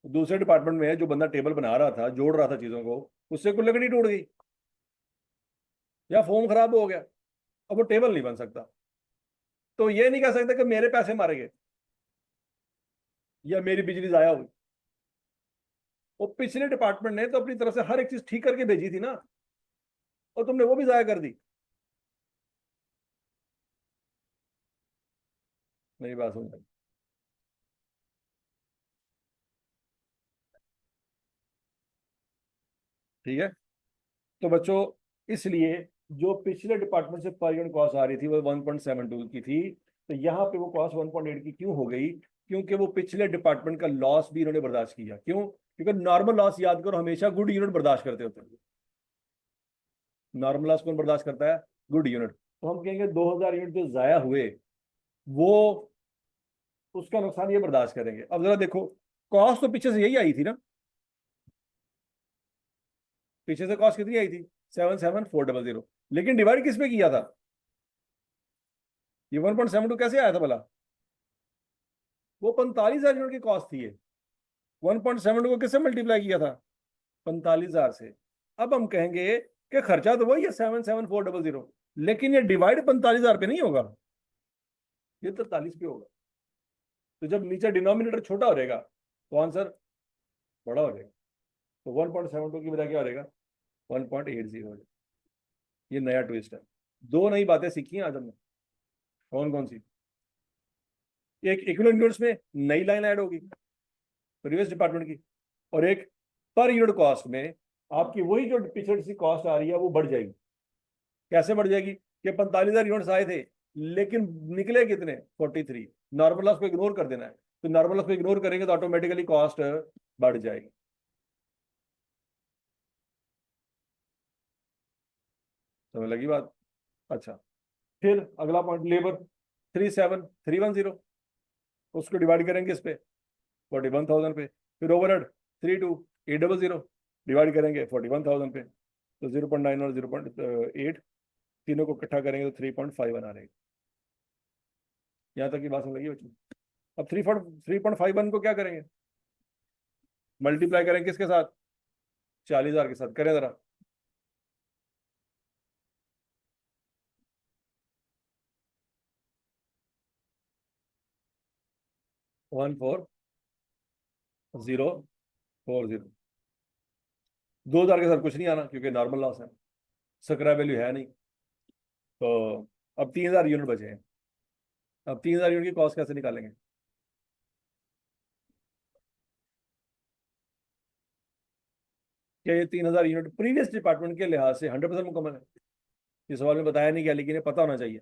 दूसरे डिपार्टमेंट में जो बंदा टेबल बना रहा था, जोड़ रहा था चीजों को, उससे कोई लकड़ी टूट गई या फोम खराब हो गया, अब वो टेबल नहीं बन सकता। तो ये नहीं कह सकते कि मेरे पैसे मारे गए या मेरी बिजली जाया हुई। वो पिछले डिपार्टमेंट ने तो अपनी तरफ से हर एक चीज ठीक करके भेजी थी ना, और तुमने वो भी जाया कर दी। मेरी बात सुन। ठीक है। तो बच्चों, इसलिए जो पिछले डिपार्टमेंट से पर यूनिट कॉस्ट आ रही थी वो 1.72 की थी, तो यहाँ पे वो कॉस्ट 1.8 की क्यों हो गई? क्योंकि वो पिछले डिपार्टमेंट का लॉस भी इन्होंने बर्दाश्त किया। क्यों? क्योंकि नॉर्मल लॉस, याद करो, हमेशा गुड यूनिट बर्दाश्त करते होते हैं। नॉर्मल लॉस कौन बर्दाश्त करता है? Good unit. तो हम कहेंगे 2000 यूनिट जो जाया हुए, वो, उसका नुकसान ये बर्दाश्त करेंगे। अब जरा देखो, कॉस्ट तो पीछे से यही आई थी ना। पीछे से कॉस्ट कितनी आई थी? 77400। लेकिन डिवाइड किस पे किया था? ये 1.72 कैसे आया था भला? वो 45,000 यूनिट की कॉस्ट थी ये। 1.72 को किससे मल्टीप्लाई किया था? 45,000 से। अब हम कहेंगे कि खर्चा तो वही है 77400, लेकिन ये डिवाइड 45,000 पे नहीं होगा, ये 43 पे होगा। तो जब नीचे डिनोमिनेटर छोटा हो जाएगा तो आंसर बड़ा हो जाएगा। तो 1.72 की बजाय क्या हो जाएगा? 1.80 हो जाएगा। ये नया ट्विस्ट है। दो नई बातें सीखी हैं आज हमने। कौन कौन सी? एक इक्विवेलेंट यूनिट्स में नई लाइन ऐड होगी प्रीवियस डिपार्टमेंट की, और एक पर यूनिट कॉस्ट में आपकी वही जो पिछड़ सी कॉस्ट आ रही है वो बढ़ जाएगी। कैसे बढ़ जाएगी? कि 45,000 यूनिट्स आए थे, लेकिन निकले कितने? 43। नॉर्मल लॉस को इग्नोर कर देना है। तो नॉर्मल लॉस को इग्नोर करेंगे तो ऑटोमेटिकली कॉस्ट बढ़ जाएगी। समझ लगी बात? अच्छा। फिर अगला पॉइंट, लेबर 37310, उसको डिवाइड करेंगे इस पे 41,000 पे। फिर ओवरहेड 32800, डिवाइड करेंगे 41,000 पे। तो 0.9 और 0.8, तीनों को इकट्ठा करेंगे तो 3.51 आ रहेगी। यहाँ तक की बात समझ लगी बच्चों? अब 3.51 को क्या करेंगे? मल्टीप्लाई करेंगे किसके साथ? 40,000 के साथ। करें जरा। 14040। 2,000 के साथ कुछ नहीं आना क्योंकि नॉर्मल लॉस है, स्क्रैप वैल्यू है नहीं। तो अब 3,000 यूनिट बचे हैं। अब 3,000 यूनिट की कॉस्ट कैसे निकालेंगे? क्या ये 3,000 यूनिट प्रीवियस डिपार्टमेंट के लिहाज से 100% मुकम्मल है? इस सवाल में बताया नहीं गया, लेकिन ये पता होना चाहिए।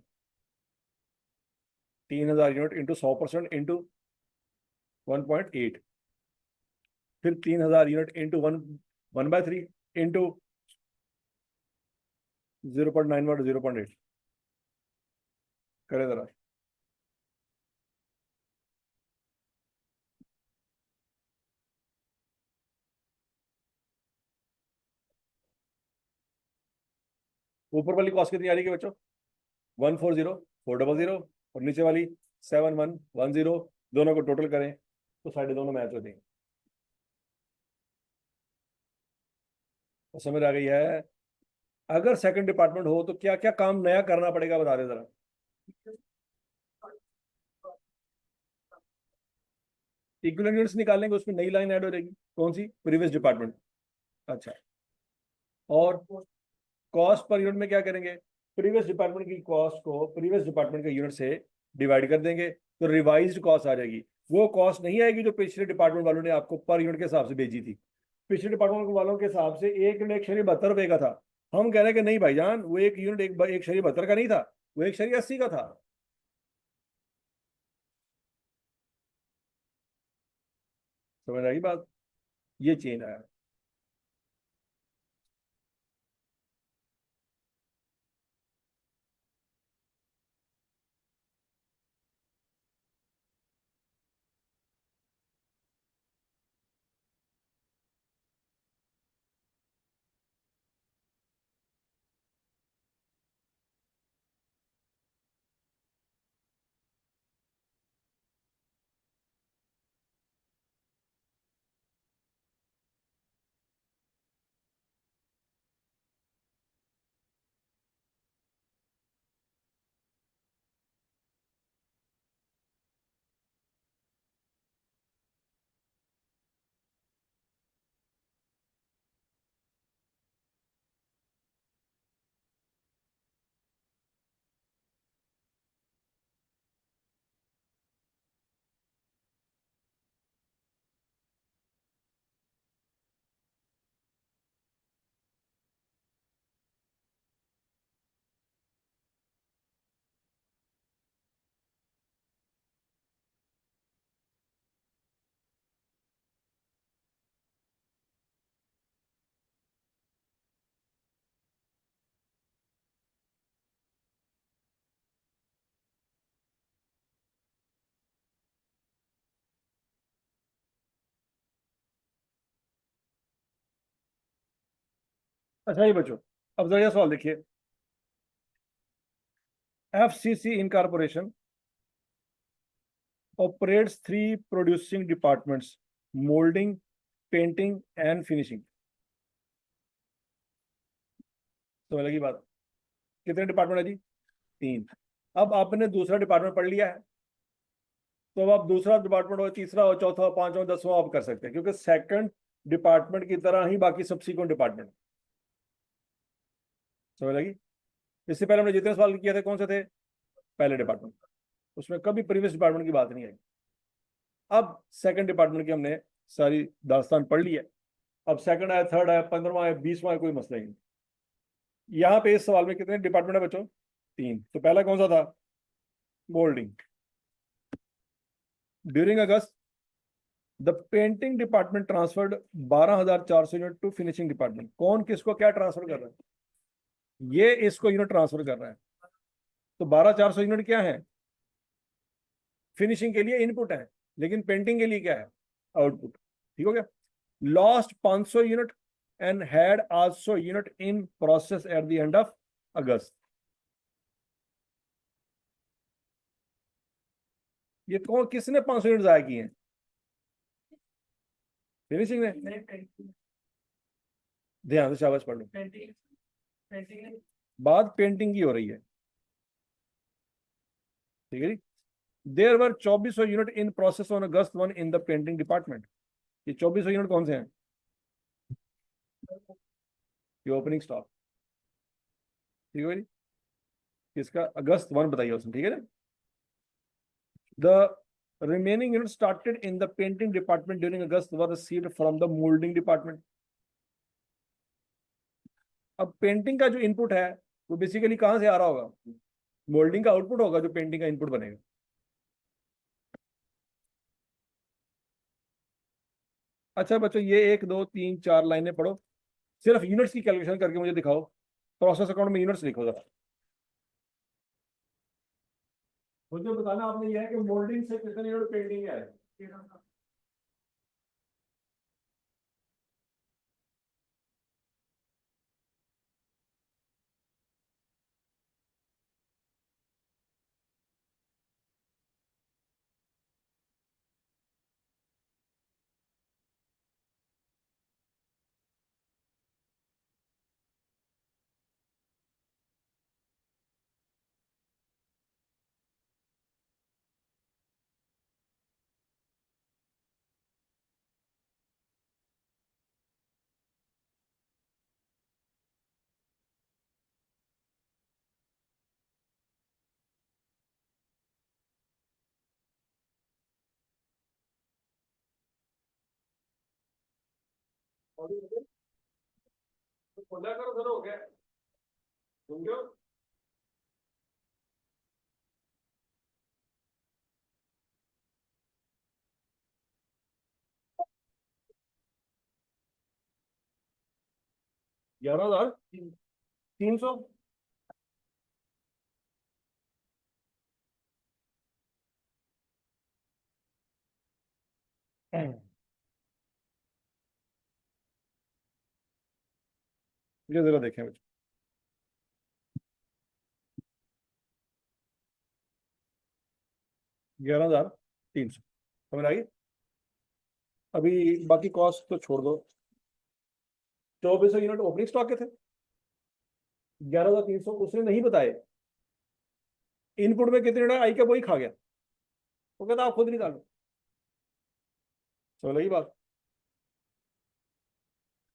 3,000 यूनिट इंटू 100% इंटू 1.8, फिर 3,000 यूनिट इंटू 1/3 इंटू 0.9 0.8। करें जरा। ऊपर वाली कॉस्ट कितनी आ रही है बच्चों? 140,400, और नीचे वाली 7,110। दोनों को टोटल करें तो साइड दोनों मैच होती हैं। तो समझ आ गई है? अगर सेकंड डिपार्टमेंट हो तो क्या क्या काम नया करना पड़ेगा, बता दे जरा। इक्विवेलेंट यूनिट्स निकालेंगे, उसमें नई लाइन ऐड हो जाएगी। कौन सी? Previous department. अच्छा। और कॉस्ट पर यूनिट में क्या करेंगे? प्रीवियस डिपार्टमेंट की कॉस्ट को प्रीवियस डिपार्टमेंट के यूनिट से डिवाइड कर देंगे, तो रिवाइज्ड कॉस्ट आ जाएगी। वो कॉस्ट नहीं आएगी जो पिछले डिपार्टमेंट वालों ने आपको पर यूनिट के हिसाब से भेजी थी। पिछले डिपार्टमेंट वालों के हिसाब से एक यूनिट 172 रुपए का था। हम कह रहे हैं कि नहीं भाईजान, वो एक यूनिट एक 172 का नहीं था, वो 180 का था। समझ आई बात? ये चेंज आया। अच्छा ये बच्चों, अब जरा सवाल देखिए। FCC incorporation operates three producing departments: molding, painting and finishing. समझ लगी बात? कितने डिपार्टमेंट है जी? 3। अब आपने दूसरा डिपार्टमेंट पढ़ लिया है, तो अब आप दूसरा डिपार्टमेंट हो, तीसरा हो, चौथा हो, पांचवा हो, 10वां आप कर सकते हैं, क्योंकि सेकंड डिपार्टमेंट की तरह ही बाकी सब्सिक्वेंट डिपार्टमेंट। समझ लगी? इससे पहले हमने जितने सवाल किए थे कौन से थे? पहले डिपार्टमेंट, उसमें कभी प्रीवियस डिपार्टमेंट की बात नहीं आई। अब सेकंड डिपार्टमेंट की हमने सारी दास्तान पढ़ ली है। अब सेकंड आया, थर्ड आया, 15वां आया, 20वां आया, कोई मसला ही नहीं। यहाँ पे इस सवाल में कितने डिपार्टमेंट है बच्चों? 3। तो पहला कौन सा था? Moulding. During August the painting department transferred 12,400 unit to finishing department. कौन किसको क्या ट्रांसफर कर रहा है? ये इसको यूनिट ट्रांसफर कर रहा है। तो 12,400 यूनिट क्या है? फिनिशिंग के लिए इनपुट है, लेकिन पेंटिंग के लिए क्या है? आउटपुट। ठीक हो गया? Lost 500 unit and had also unit in process at the end of अगस्त। ये कौन, किसने 500 यूनिट जाया किए हैं? फिनिशिंग ने। ध्यान से शाबाश पढ़ लो। बात पेंटिंग की हो रही है, ठीक है जी। There were 2400 unit in process on August 1 in the painting department. ये 2400 यूनिट कौन से हैं? ये ओपनिंग स्टॉक। ठीक है जी। इसका अगस्त 1 बताइए उसने, ठीक है ना? The remaining unit started in the painting department during August were received from the moulding department. अब पेंटिंग का जो इनपुट है वो बेसिकली कहां से आ रहा होगा? मोल्डिंग का आउटपुट होगा जो पेंटिंग का इनपुट बनेगा। अच्छा बच्चों, ये 1 2 3 4 लाइनें पढ़ो, सिर्फ यूनिट्स की कैलकुलेशन करके मुझे दिखाओ। प्रोसेस अकाउंट में यूनिट्स लिखो जरा। मुझे बताना आपने यह है कि मोल्डिंग से कितने यूनिट पेंटिंग है। 11,300। ये जरा देखें बच्चों, 11,300। समझ आ गई? अभी बाकी कॉस्ट तो छोड़ दो। 2400 यूनिट ओपनिंग स्टॉक के थे, 11,300 उसने नहीं बताए। इनपुट में कितने यूनिट आई क्या वही खा गया, वो कहता आप खुद निकालो। समझ लगी बात?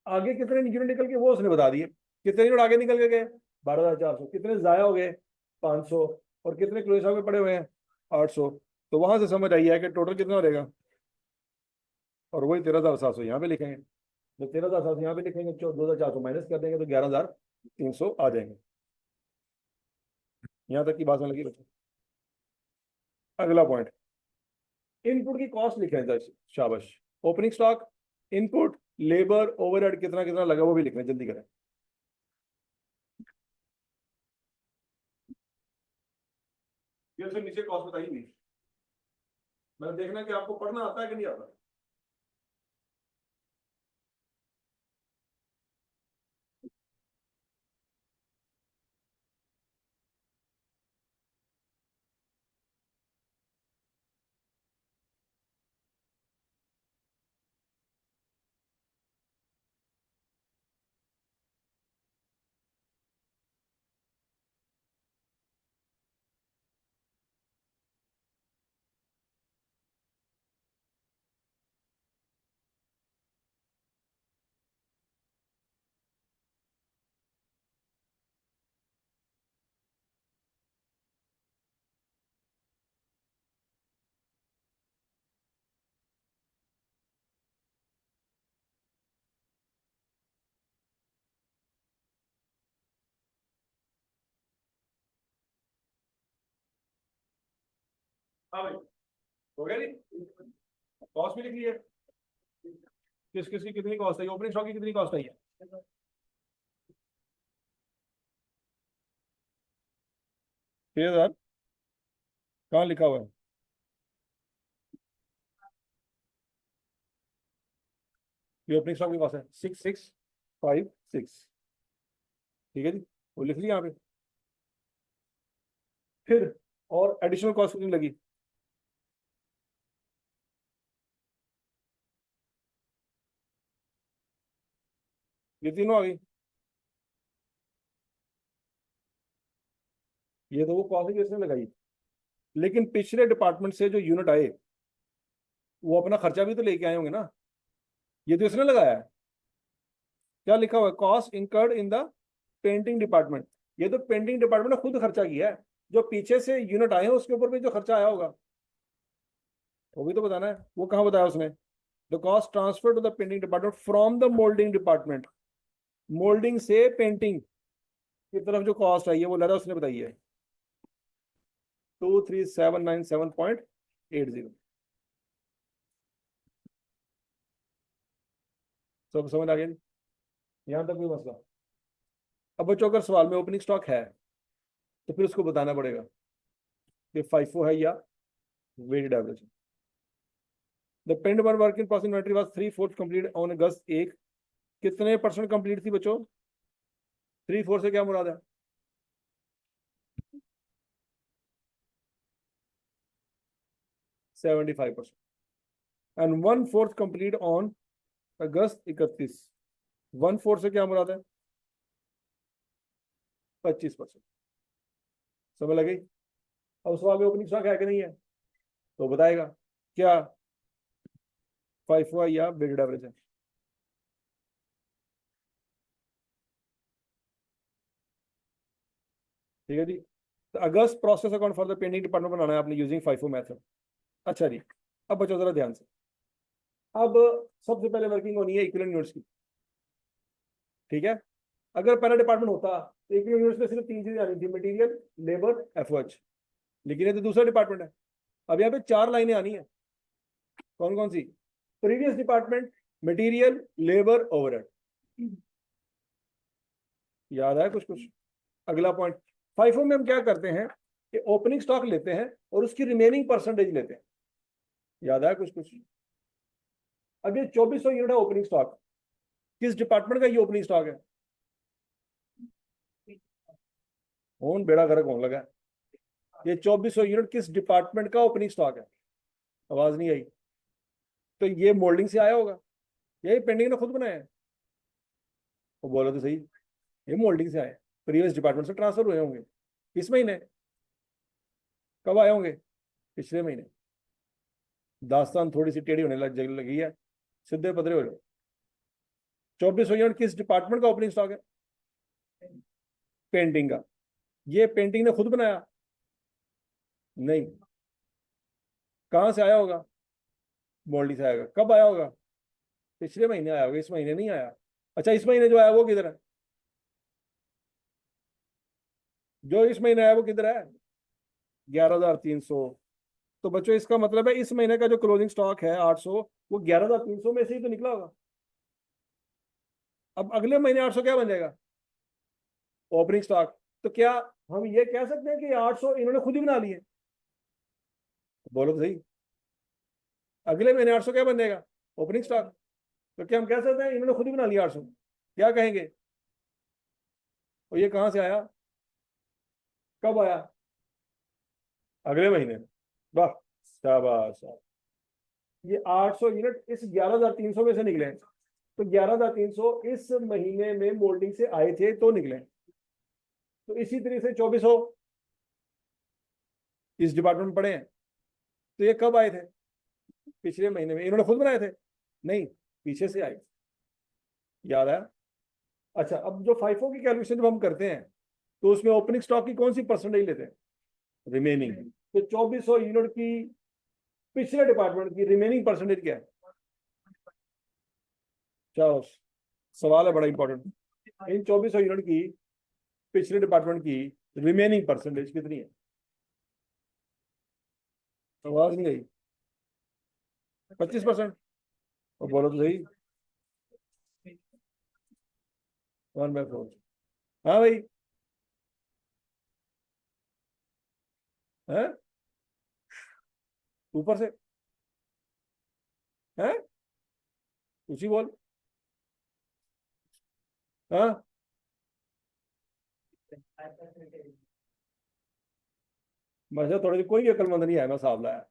आगे कितने यूनिट निकल के वो उसने बता दिए। कितने यूनिट आगे निकल के गए? 12,400। कितने जाया हो गए? 500। और कितने क्लोज में पड़े हुए हैं? 800। तो वहां से समझ आई है कि टोटल कितना हो जाएगा। और वही 13,700 यहाँ पे लिखेंगे। जब 13,700 यहाँ पे लिखेंगे, 2,400 माइनस कर देंगे तो 11,300 आ जाएंगे। यहाँ तक की बात में लगी बच्चों? अगला पॉइंट, इनपुट की कॉस्ट लिखें सर, शाबाश। Opening stock, input, labour, overhead कितना कितना लगा वो भी लिखना, जल्दी करें। ये से नीचे कॉस्ट बताई नहीं, मैं देखना कि आपको पढ़ना आता है कि नहीं आता। हाँ भाई, हो गया नहीं? कॉस्ट भी लिख ली है, किस किस की कितनी कॉस्ट आई, ओपनिंग स्टॉक की कितनी कॉस्ट आई है? 6,000। कहाँ लिखा हुआ है? ये ओपनिंग स्टॉक की कॉस्ट है 6,656। ठीक है जी, वो लिख लिया यहाँ पे। फिर और एडिशनल कॉस्ट कितनी लगी? ये तीनों आ गई। ये तो वो कॉस्ट किसने लगाई, लेकिन पिछले डिपार्टमेंट से जो यूनिट आए वो अपना खर्चा भी तो लेके आए होंगे ना, ये तो इसने लगाया है। क्या लिखा हुआ है? Cost incurred in the painting department. ये तो पेंटिंग डिपार्टमेंट ने खुद खर्चा किया है, जो पीछे से यूनिट आए हैं उसके ऊपर भी जो खर्चा आया होगा वो भी तो बताना है। वो कहाँ बताया उसने? The cost transfer to the painting department from the moulding department. Moulding से पेंटिंग की तरफ जो कॉस्ट आई है वो लड़ा उसने बताई है 23797.80। सब समझ आ गया? यहां तक कोई मसला? अब बच्चों अगर सवाल में ओपनिंग स्टॉक है तो फिर उसको बताना पड़ेगा कि फाइफो है या weighted average. The pending work in process inventory was 3/4 complete on August 1। कितने परसेंट कंप्लीट थी बच्चों? 3/4 से क्या मुराद है? 75%। एंड 1/4 कंप्लीट ऑन अगस्त 31। 1/4 से क्या मुराद है? 25%। समझ लगी? अब सवाल में ओपनिंग स्टॉक है कि नहीं है तो बताएगा क्या फाइफो है या वेटेड एवरेज है। ठीक है जी। तो August process account for the pending department बनाना है आपने यूजिंग फाइफो मेथड। अच्छा जी, अब बच्चों जरा ध्यान से। अब सबसे पहले वर्किंग होनी है इक्विवेलेंट यूनिट्स की। ठीक है, अगर पहला डिपार्टमेंट होता तो इक्विवेलेंट यूनिट्स में सिर्फ तीन चीजें आनी थी, मटेरियल, लेबर, एफओएच। लेकिन ये तो दूसरा डिपार्टमेंट है। अब यहाँ पे चार लाइनें आनी है। कौन कौन सी? Previous department, material, labour, overhead. याद है कुछ कुछ? अगला पॉइंट, फाइफो में हम क्या करते हैं कि ओपनिंग स्टॉक लेते हैं और उसकी रिमेनिंग परसेंटेज लेते हैं। याद है कुछ कुछ? अब ये 2400 यूनिट है ओपनिंग स्टॉक, किस डिपार्टमेंट का ये ओपनिंग स्टॉक है? कौन बेड़ा गर्क होने लगा? ये 2400 यूनिट किस डिपार्टमेंट का ओपनिंग स्टॉक है? आवाज नहीं आई। तो ये मोल्डिंग से आया होगा, यही पेंडिंग ने खुद बनाया है। वो बोलो तो सही, ये मोल्डिंग से आया, प्रीवियस डिपार्टमेंट से ट्रांसफर हुए होंगे। किस महीने? कब आए होंगे? पिछले महीने। दास्तान थोड़ी सी टेढ़ी होने लगी है, सीधे पदरे हो जाओ। 2400 यूनिट किस डिपार्टमेंट का ओपनिंग स्टॉक है? पेंटिंग का। ये पेंटिंग ने खुद बनाया? नहीं। कहाँ से आया होगा? मोल्डिंग से आएगा। कब आया होगा? पिछले महीने आया होगा, इस महीने नहीं आया। अच्छा, इस महीने जो आया वो किधर है? जो इस महीने आया वो किधर है? 11,300। तो बच्चों इसका मतलब है इस महीने का जो क्लोजिंग स्टॉक है 800, वो 11,300 में से ही तो निकला होगा। अब अगले महीने 800 क्या बन जाएगा? Opening stock. तो क्या हम ये कह सकते हैं कि 800 इन्होंने खुद ही बना लिए? बोलो तो सही, अगले महीने 800 क्या बन जाएगा? Opening stock. तो क्या हम कह सकते हैं इन्होंने खुद ही बना लिया 800? क्या कहेंगे? और ये कहां से आया? कब आया? अगले महीने। वाह, शाबाश। ये 800 यूनिट इस 11,300 में से निकले हैं। तो 11,300 इस महीने में मोल्डिंग से आए थे तो निकले। तो इसी तरीके से 2400 इस डिपार्टमेंट में पड़े हैं। तो ये कब आए थे? पिछले महीने में। इन्होंने खुद बनाए थे? नहीं, पीछे से आए। याद है? अच्छा, अब जो फाइफो की कैलकुलेशन जब हम करते हैं तो उसमें ओपनिंग स्टॉक की कौन सी परसेंटेज लेते हैं? रिमेनिंग। तो 2400 यूनिट की पिछले डिपार्टमेंट की रिमेनिंग परसेंटेज क्या है? चलो, सवाल है बड़ा इंपॉर्टेंट। इन 2400 यूनिट की पिछले डिपार्टमेंट की रिमेनिंग परसेंटेज कितनी है? आवाज नहीं गई। 25%। और बोलो तो सही। 1/4। हाँ भाई। है ऊपर से। है कुछ ही बोल। हाँ मुझे थोड़ी कोई अक्लमंद नहीं है, मैं साहब लाया।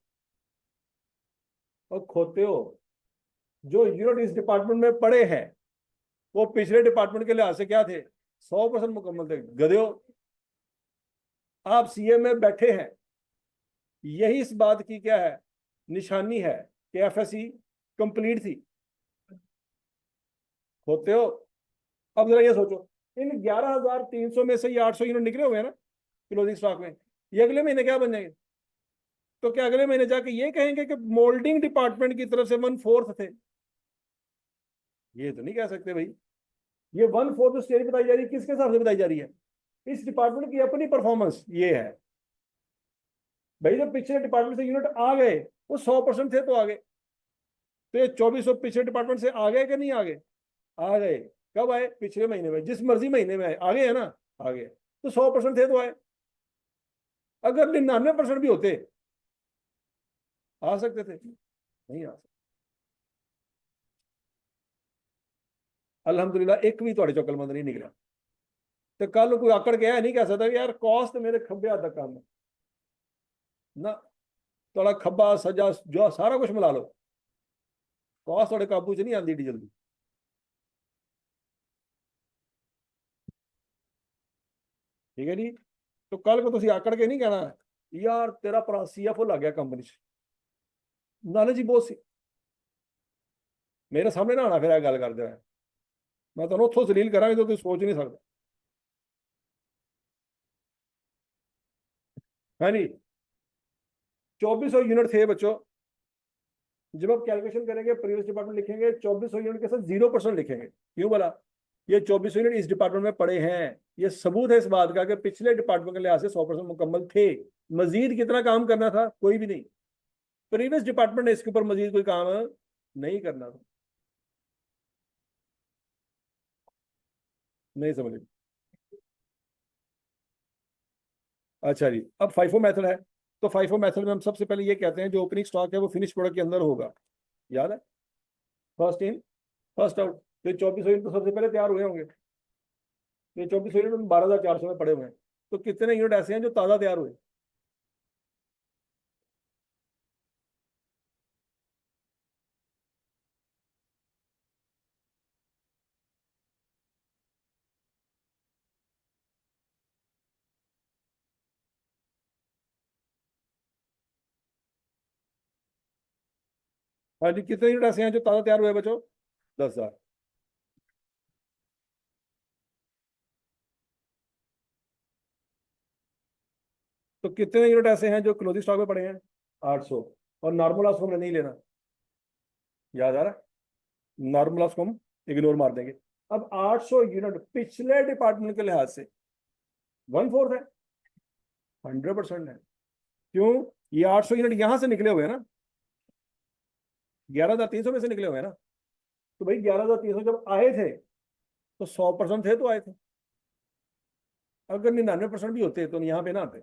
और खोते हो जो यूनिट इस डिपार्टमेंट में पड़े हैं वो पिछले डिपार्टमेंट के लिहाज से क्या थे? 100% मुकम्मल थे। गधे हो। आप सीए में बैठे हैं, यही इस बात की क्या है, निशानी है कि एफएससी कंप्लीट थी। होते हो। अब जरा ये सोचो, इन 11,300 में से ये 800 यूनिट निकले हुए हैं ना क्लोजिंग स्टॉक में, ये अगले महीने क्या बन जाएंगे? तो क्या अगले महीने जाके ये कहेंगे कि मोल्डिंग डिपार्टमेंट की तरफ से 1/4 थे? ये तो नहीं कह सकते भाई। ये 1/4 स्टेज बताई जा रही है, किसके हिसाब से बताई जा रही है? इस डिपार्टमेंट की अपनी परफॉर्मेंस ये है। भाई जब पिछले डिपार्टमेंट से यूनिट आ गए, वो 100% थे तो आ गए। तो ये 2400 पिछले डिपार्टमेंट से आ गए कि नहीं आ गए? आ गए। कब आए? पिछले महीने में, जिस मर्जी महीने में आए, आ गए है ना? आ गए। तो 100% थे तो आए। अगर 99% भी होते आ सकते थे? नहीं आ सकते। अल्हम्दुलिल्लाह एक भी थोड़े चौकलमंद नहीं निकला। तो कल कोई आकड़ के नहीं कह सकता यार कॉस्ट मेरे खब्बे हाथ तक काम है ना। थोड़ा खब्बा सजा जो सारा कुछ मिला लो, कॉस्ट थोड़े काबू च नहीं आती एडी जल्दी। ठीक है जी। तो कल को तुम आकड़ के नहीं कहना यार तेरा भरा सीएफओ लग गया कंपनी च, नॉलेज ही बहुत सी। मेरे सामने ना आना फिर गल करते हुए, मैं तुम उतो जलील करा तो तुम सोच नहीं सकते। है नहीं। 2400 यूनिट थे बच्चों। जब आप कैलकुलेशन करेंगे प्रीवियस डिपार्टमेंट लिखेंगे 2400 यूनिट के साथ 0% लिखेंगे। क्यों बोला? ये 2400 यूनिट इस डिपार्टमेंट में पड़े हैं। ये सबूत है इस बात का कि पिछले डिपार्टमेंट के लिहाज से 100% मुकम्मल थे। मजीद कितना काम करना था? कोई भी नहीं। प्रीवियस डिपार्टमेंट ने इसके ऊपर मजीद कोई काम नहीं करना था। नहीं समझ। अच्छा जी, अब फाइफो मेथड है। तो फाइफो मेथड में हम सबसे पहले ये कहते हैं जो ओपनिंग स्टॉक है वो फिनिश प्रोडक्ट के अंदर होगा। याद है? First in first out. तो 2400 यूनिट तो सबसे पहले तैयार हुए होंगे। ये 2400 यूनिट 12,400 में पड़े हुए हैं। तो कितने यूनिट ऐसे हैं जो ताज़ा तैयार हुए? हाँ जी, कितने यूनिट ऐसे हैं जो ताज़ा तैयार हुए बच्चों? 10,000। तो कितने यूनिट ऐसे हैं जो क्लोजिंग स्टॉक में पड़े हैं? 800। और नॉर्मल लॉस को हमने नहीं लेना। याद आ रहा है? नॉर्मल लॉस को हम इग्नोर मार देंगे। अब 800 यूनिट पिछले डिपार्टमेंट के लिहाज से 1/4 है। 100% है। क्यों? ये 800 यूनिट यहां से निकले हुए हैं ना, 11,300 में से निकले हुए हैं ना। तो भाई 11,300 जब आए थे तो 100% थे तो आए थे। अगर 99% भी होते तो यहाँ पे ना आते।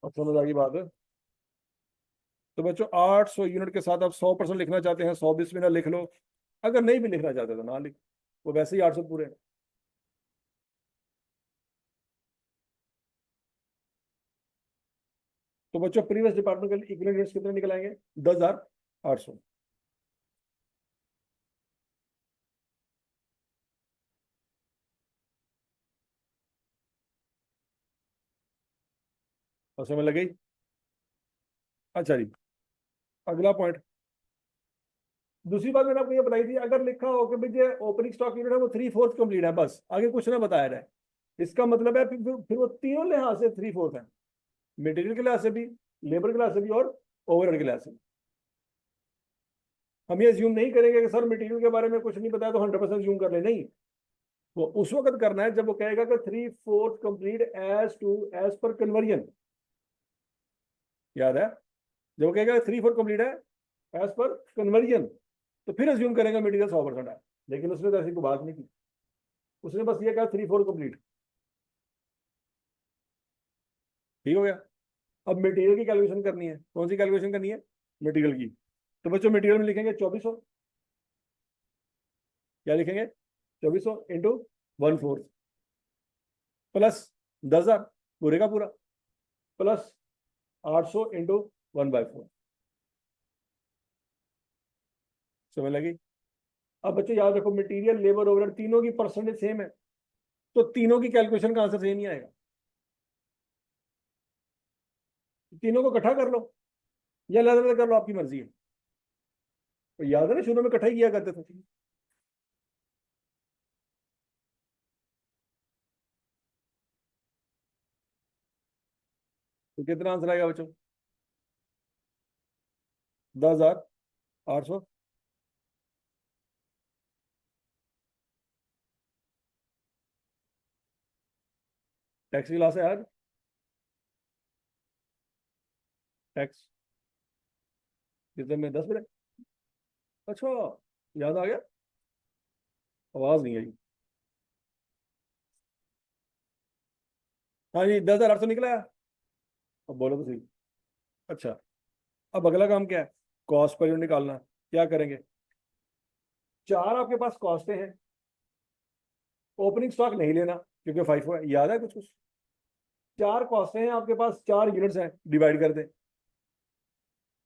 अब समझ आ गई बात है। तो बच्चों 800 यूनिट के साथ आप 100% लिखना चाहते हैं, 120 मिनट लिख लो। अगर नहीं भी लिखना चाहते तो ना लिख, वो वैसे ही 800 पूरे हैं। तो बच्चों प्रीवियस डिपार्टमेंट के इक्विवेलेंट यूनिट्स कितने निकल आएंगे? 10,800। और समझ लग गई? अच्छा जी, अगला पॉइंट। दूसरी बात मैंने आपको ये बताई थी, अगर लिखा हो कि भाई जो ओपनिंग स्टॉक यूनिट है वो 3/4 कंप्लीट है, बस आगे कुछ ना बताया जाए, इसका मतलब है फिर वो तीनों लिहाज से 3/4 है। मटेरियल के लिहाज से भी, लेबर के लिहाज से भी, और ओवरहेड के लिहाज से। हम ये ज्यूम नहीं करेंगे कि सर मटेरियल के बारे में कुछ नहीं बताया तो 100% ज्यूम कर ले, नहीं। वो उस वक्त करना है जब वो कहेगा कि 3/4 कंप्लीट एज पर कन्वर्जन। याद है? जब वो कहेगा 3/4 कंप्लीट है एज पर कन्वर्जन, तो फिर अज्यूम करेगा मटेरियल 100% है, लेकिन उसने तो ऐसी कोई बात नहीं की, उसने बस ये कहा 3/4 कंप्लीट। ठीक हो गया। अब मटेरियल की कैलकुलेशन करनी है, कौन सी कैलकुलेशन करनी है? मटेरियल की। तो बच्चों मटेरियल में लिखेंगे 2400, क्या लिखेंगे? 2400 इंटू 1/4 प्लस 10,000 पूरे का पूरा, प्लस 800 इंटू 1/4। समझ लगी? अब बच्चों याद रखो, मटेरियल, लेबर, ओवरहेड तीनों की परसेंटेज सेम है, तो तीनों की कैलकुलेशन का आंसर सेम ही आएगा। तीनों को इकट्ठा कर लो या अलग अलग कर लो, आपकी मर्जी है। तो याद है ना, शुरू में इकट्ठा ही किया करते थे। तो कितना आंसर आएगा बच्चों? 10,800। टैक्स की क्लास है आज? टैक्स कितने में? 10 बजे? अच्छा, याद आ गया, आवाज नहीं आई। हाँ जी, 10,800 निकला है। अब बोलो तो सही। अच्छा, अब अगला काम क्या है? कॉस्ट पर यूनिट निकालना। क्या करेंगे? चार आपके पास कॉस्टें हैं, ओपनिंग स्टॉक नहीं लेना क्योंकि 5 है, याद है कुछ कुछ? चार कॉस्टें हैं आपके पास, 4 यूनिट्स हैं, डिवाइड कर दें।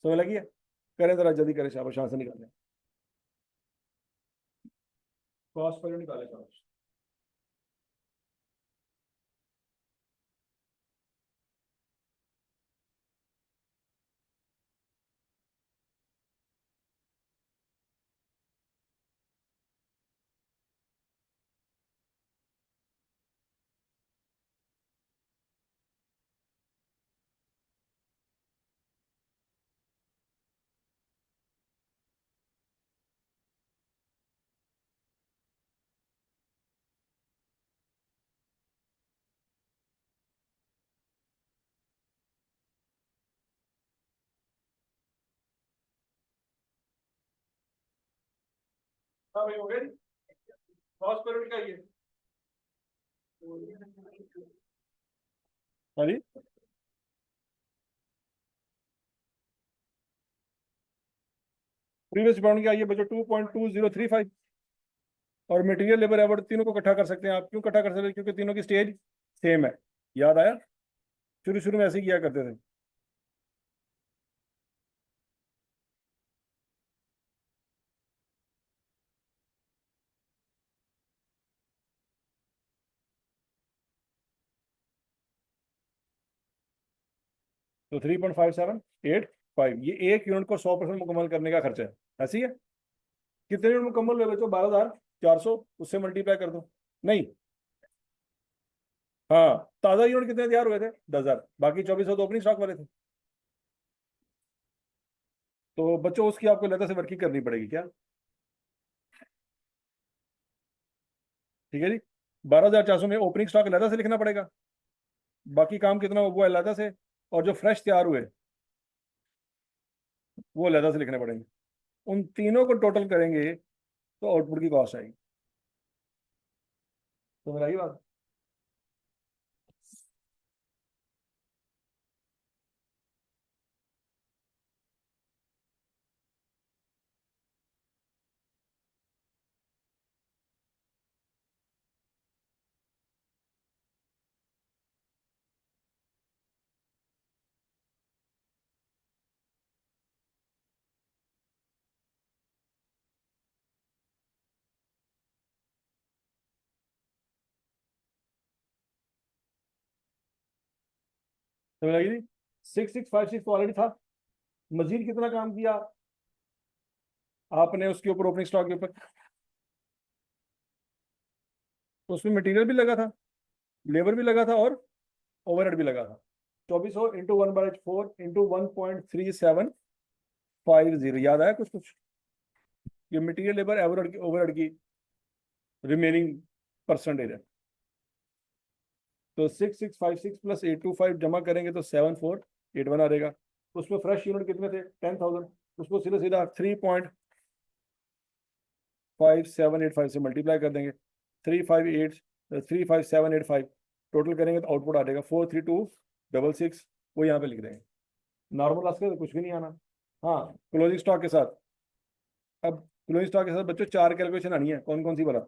समझ लगी है? करें जरा जल्दी करें, शाबाश, शान से निकालें। कॉस्ट पर यूनिट निकालें, शाबाश। हाँ भाई, हो गया जी। कॉस्ट पर यूनिट का ये। हाँ जी, प्रीवियस बाउंड क्या? ये बच्चों 2.2035। और मटेरियल, लेबर, एवरेज तीनों को इकट्ठा कर सकते हैं आप। क्यों इकट्ठा कर सकते हैं? क्योंकि तीनों की स्टेज सेम है। याद आया? शुरू शुरू में ऐसे ही किया करते थे। तो 3.5785, ये एक यूनिट को 100% मुकम्मल करने का खर्चा है। ऐसी है? कितने यूनिट मुकम्मल हुए बच्चों? 12,400, उससे मल्टीप्लाई कर दो। नहीं, हाँ, ताज़ा यूनिट कितने तैयार हुए थे? 10,000, बाकी 2,400 तो ओपनिंग स्टॉक वाले थे। तो बच्चों उसकी आपको अलग से वर्किंग करनी पड़ेगी क्या? ठीक है जी। 12,400 में ओपनिंग स्टॉक अलग से लिखना पड़ेगा, बाकी काम कितना हो वो अलग से, और जो फ्रेश तैयार हुए वो अलग से लिखने पड़ेंगे। उन तीनों को टोटल करेंगे तो आउटपुट की कॉस्ट आएगी। तो मेरा ही बात। तो मेरा जी 6,656 तो ऑलरेडी था। मजीद कितना काम किया आपने उसके ऊपर, ओपनिंग स्टॉक के ऊपर? तो उसमें मटेरियल भी लगा था, लेबर भी लगा था, और ओवरहेड भी लगा था। 2,400 इंटू 1/4 इंटू 1.3750। याद आया कुछ कुछ? ये मटेरियल, लेबर, ओवरहेड की रिमेनिंग परसेंटेज है। तो 6,656 प्लस 825 जमा करेंगे तो 7,481 आ रहेगा। उसमें फ्रेश यूनिट कितने थे 10,000, उसको सीधा सीधा 3.5785 से मल्टीप्लाई कर देंगे, 35785 टोटल करेंगे तो आउटपुट आ जाएगा 43266, वो यहाँ पे लिख देंगे। नॉर्मल लॉस का तो कुछ भी नहीं आना। हाँ, क्लोजिंग स्टॉक के साथ, अब क्लोजिंग स्टॉक के साथ बच्चों 4 कैलकुलेशन आनी है, कौन कौन सी बता?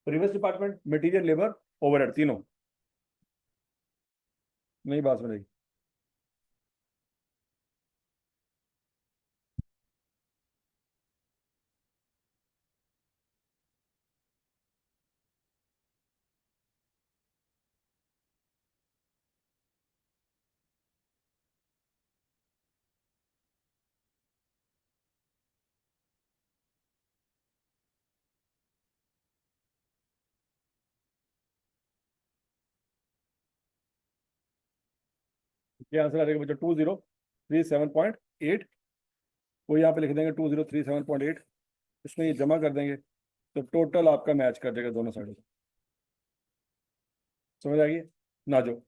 Previous department, material, labour, overhead, तीनों। नहीं बात समझेगी। क्या आंसर आ जाएगा बच्चों? 2037.8, वो यहाँ पे लिख देंगे 2037.8, इसमें ये जमा कर देंगे तो टोटल आपका मैच कर देगा दोनों साइडों से। समझ आ गई ना जो?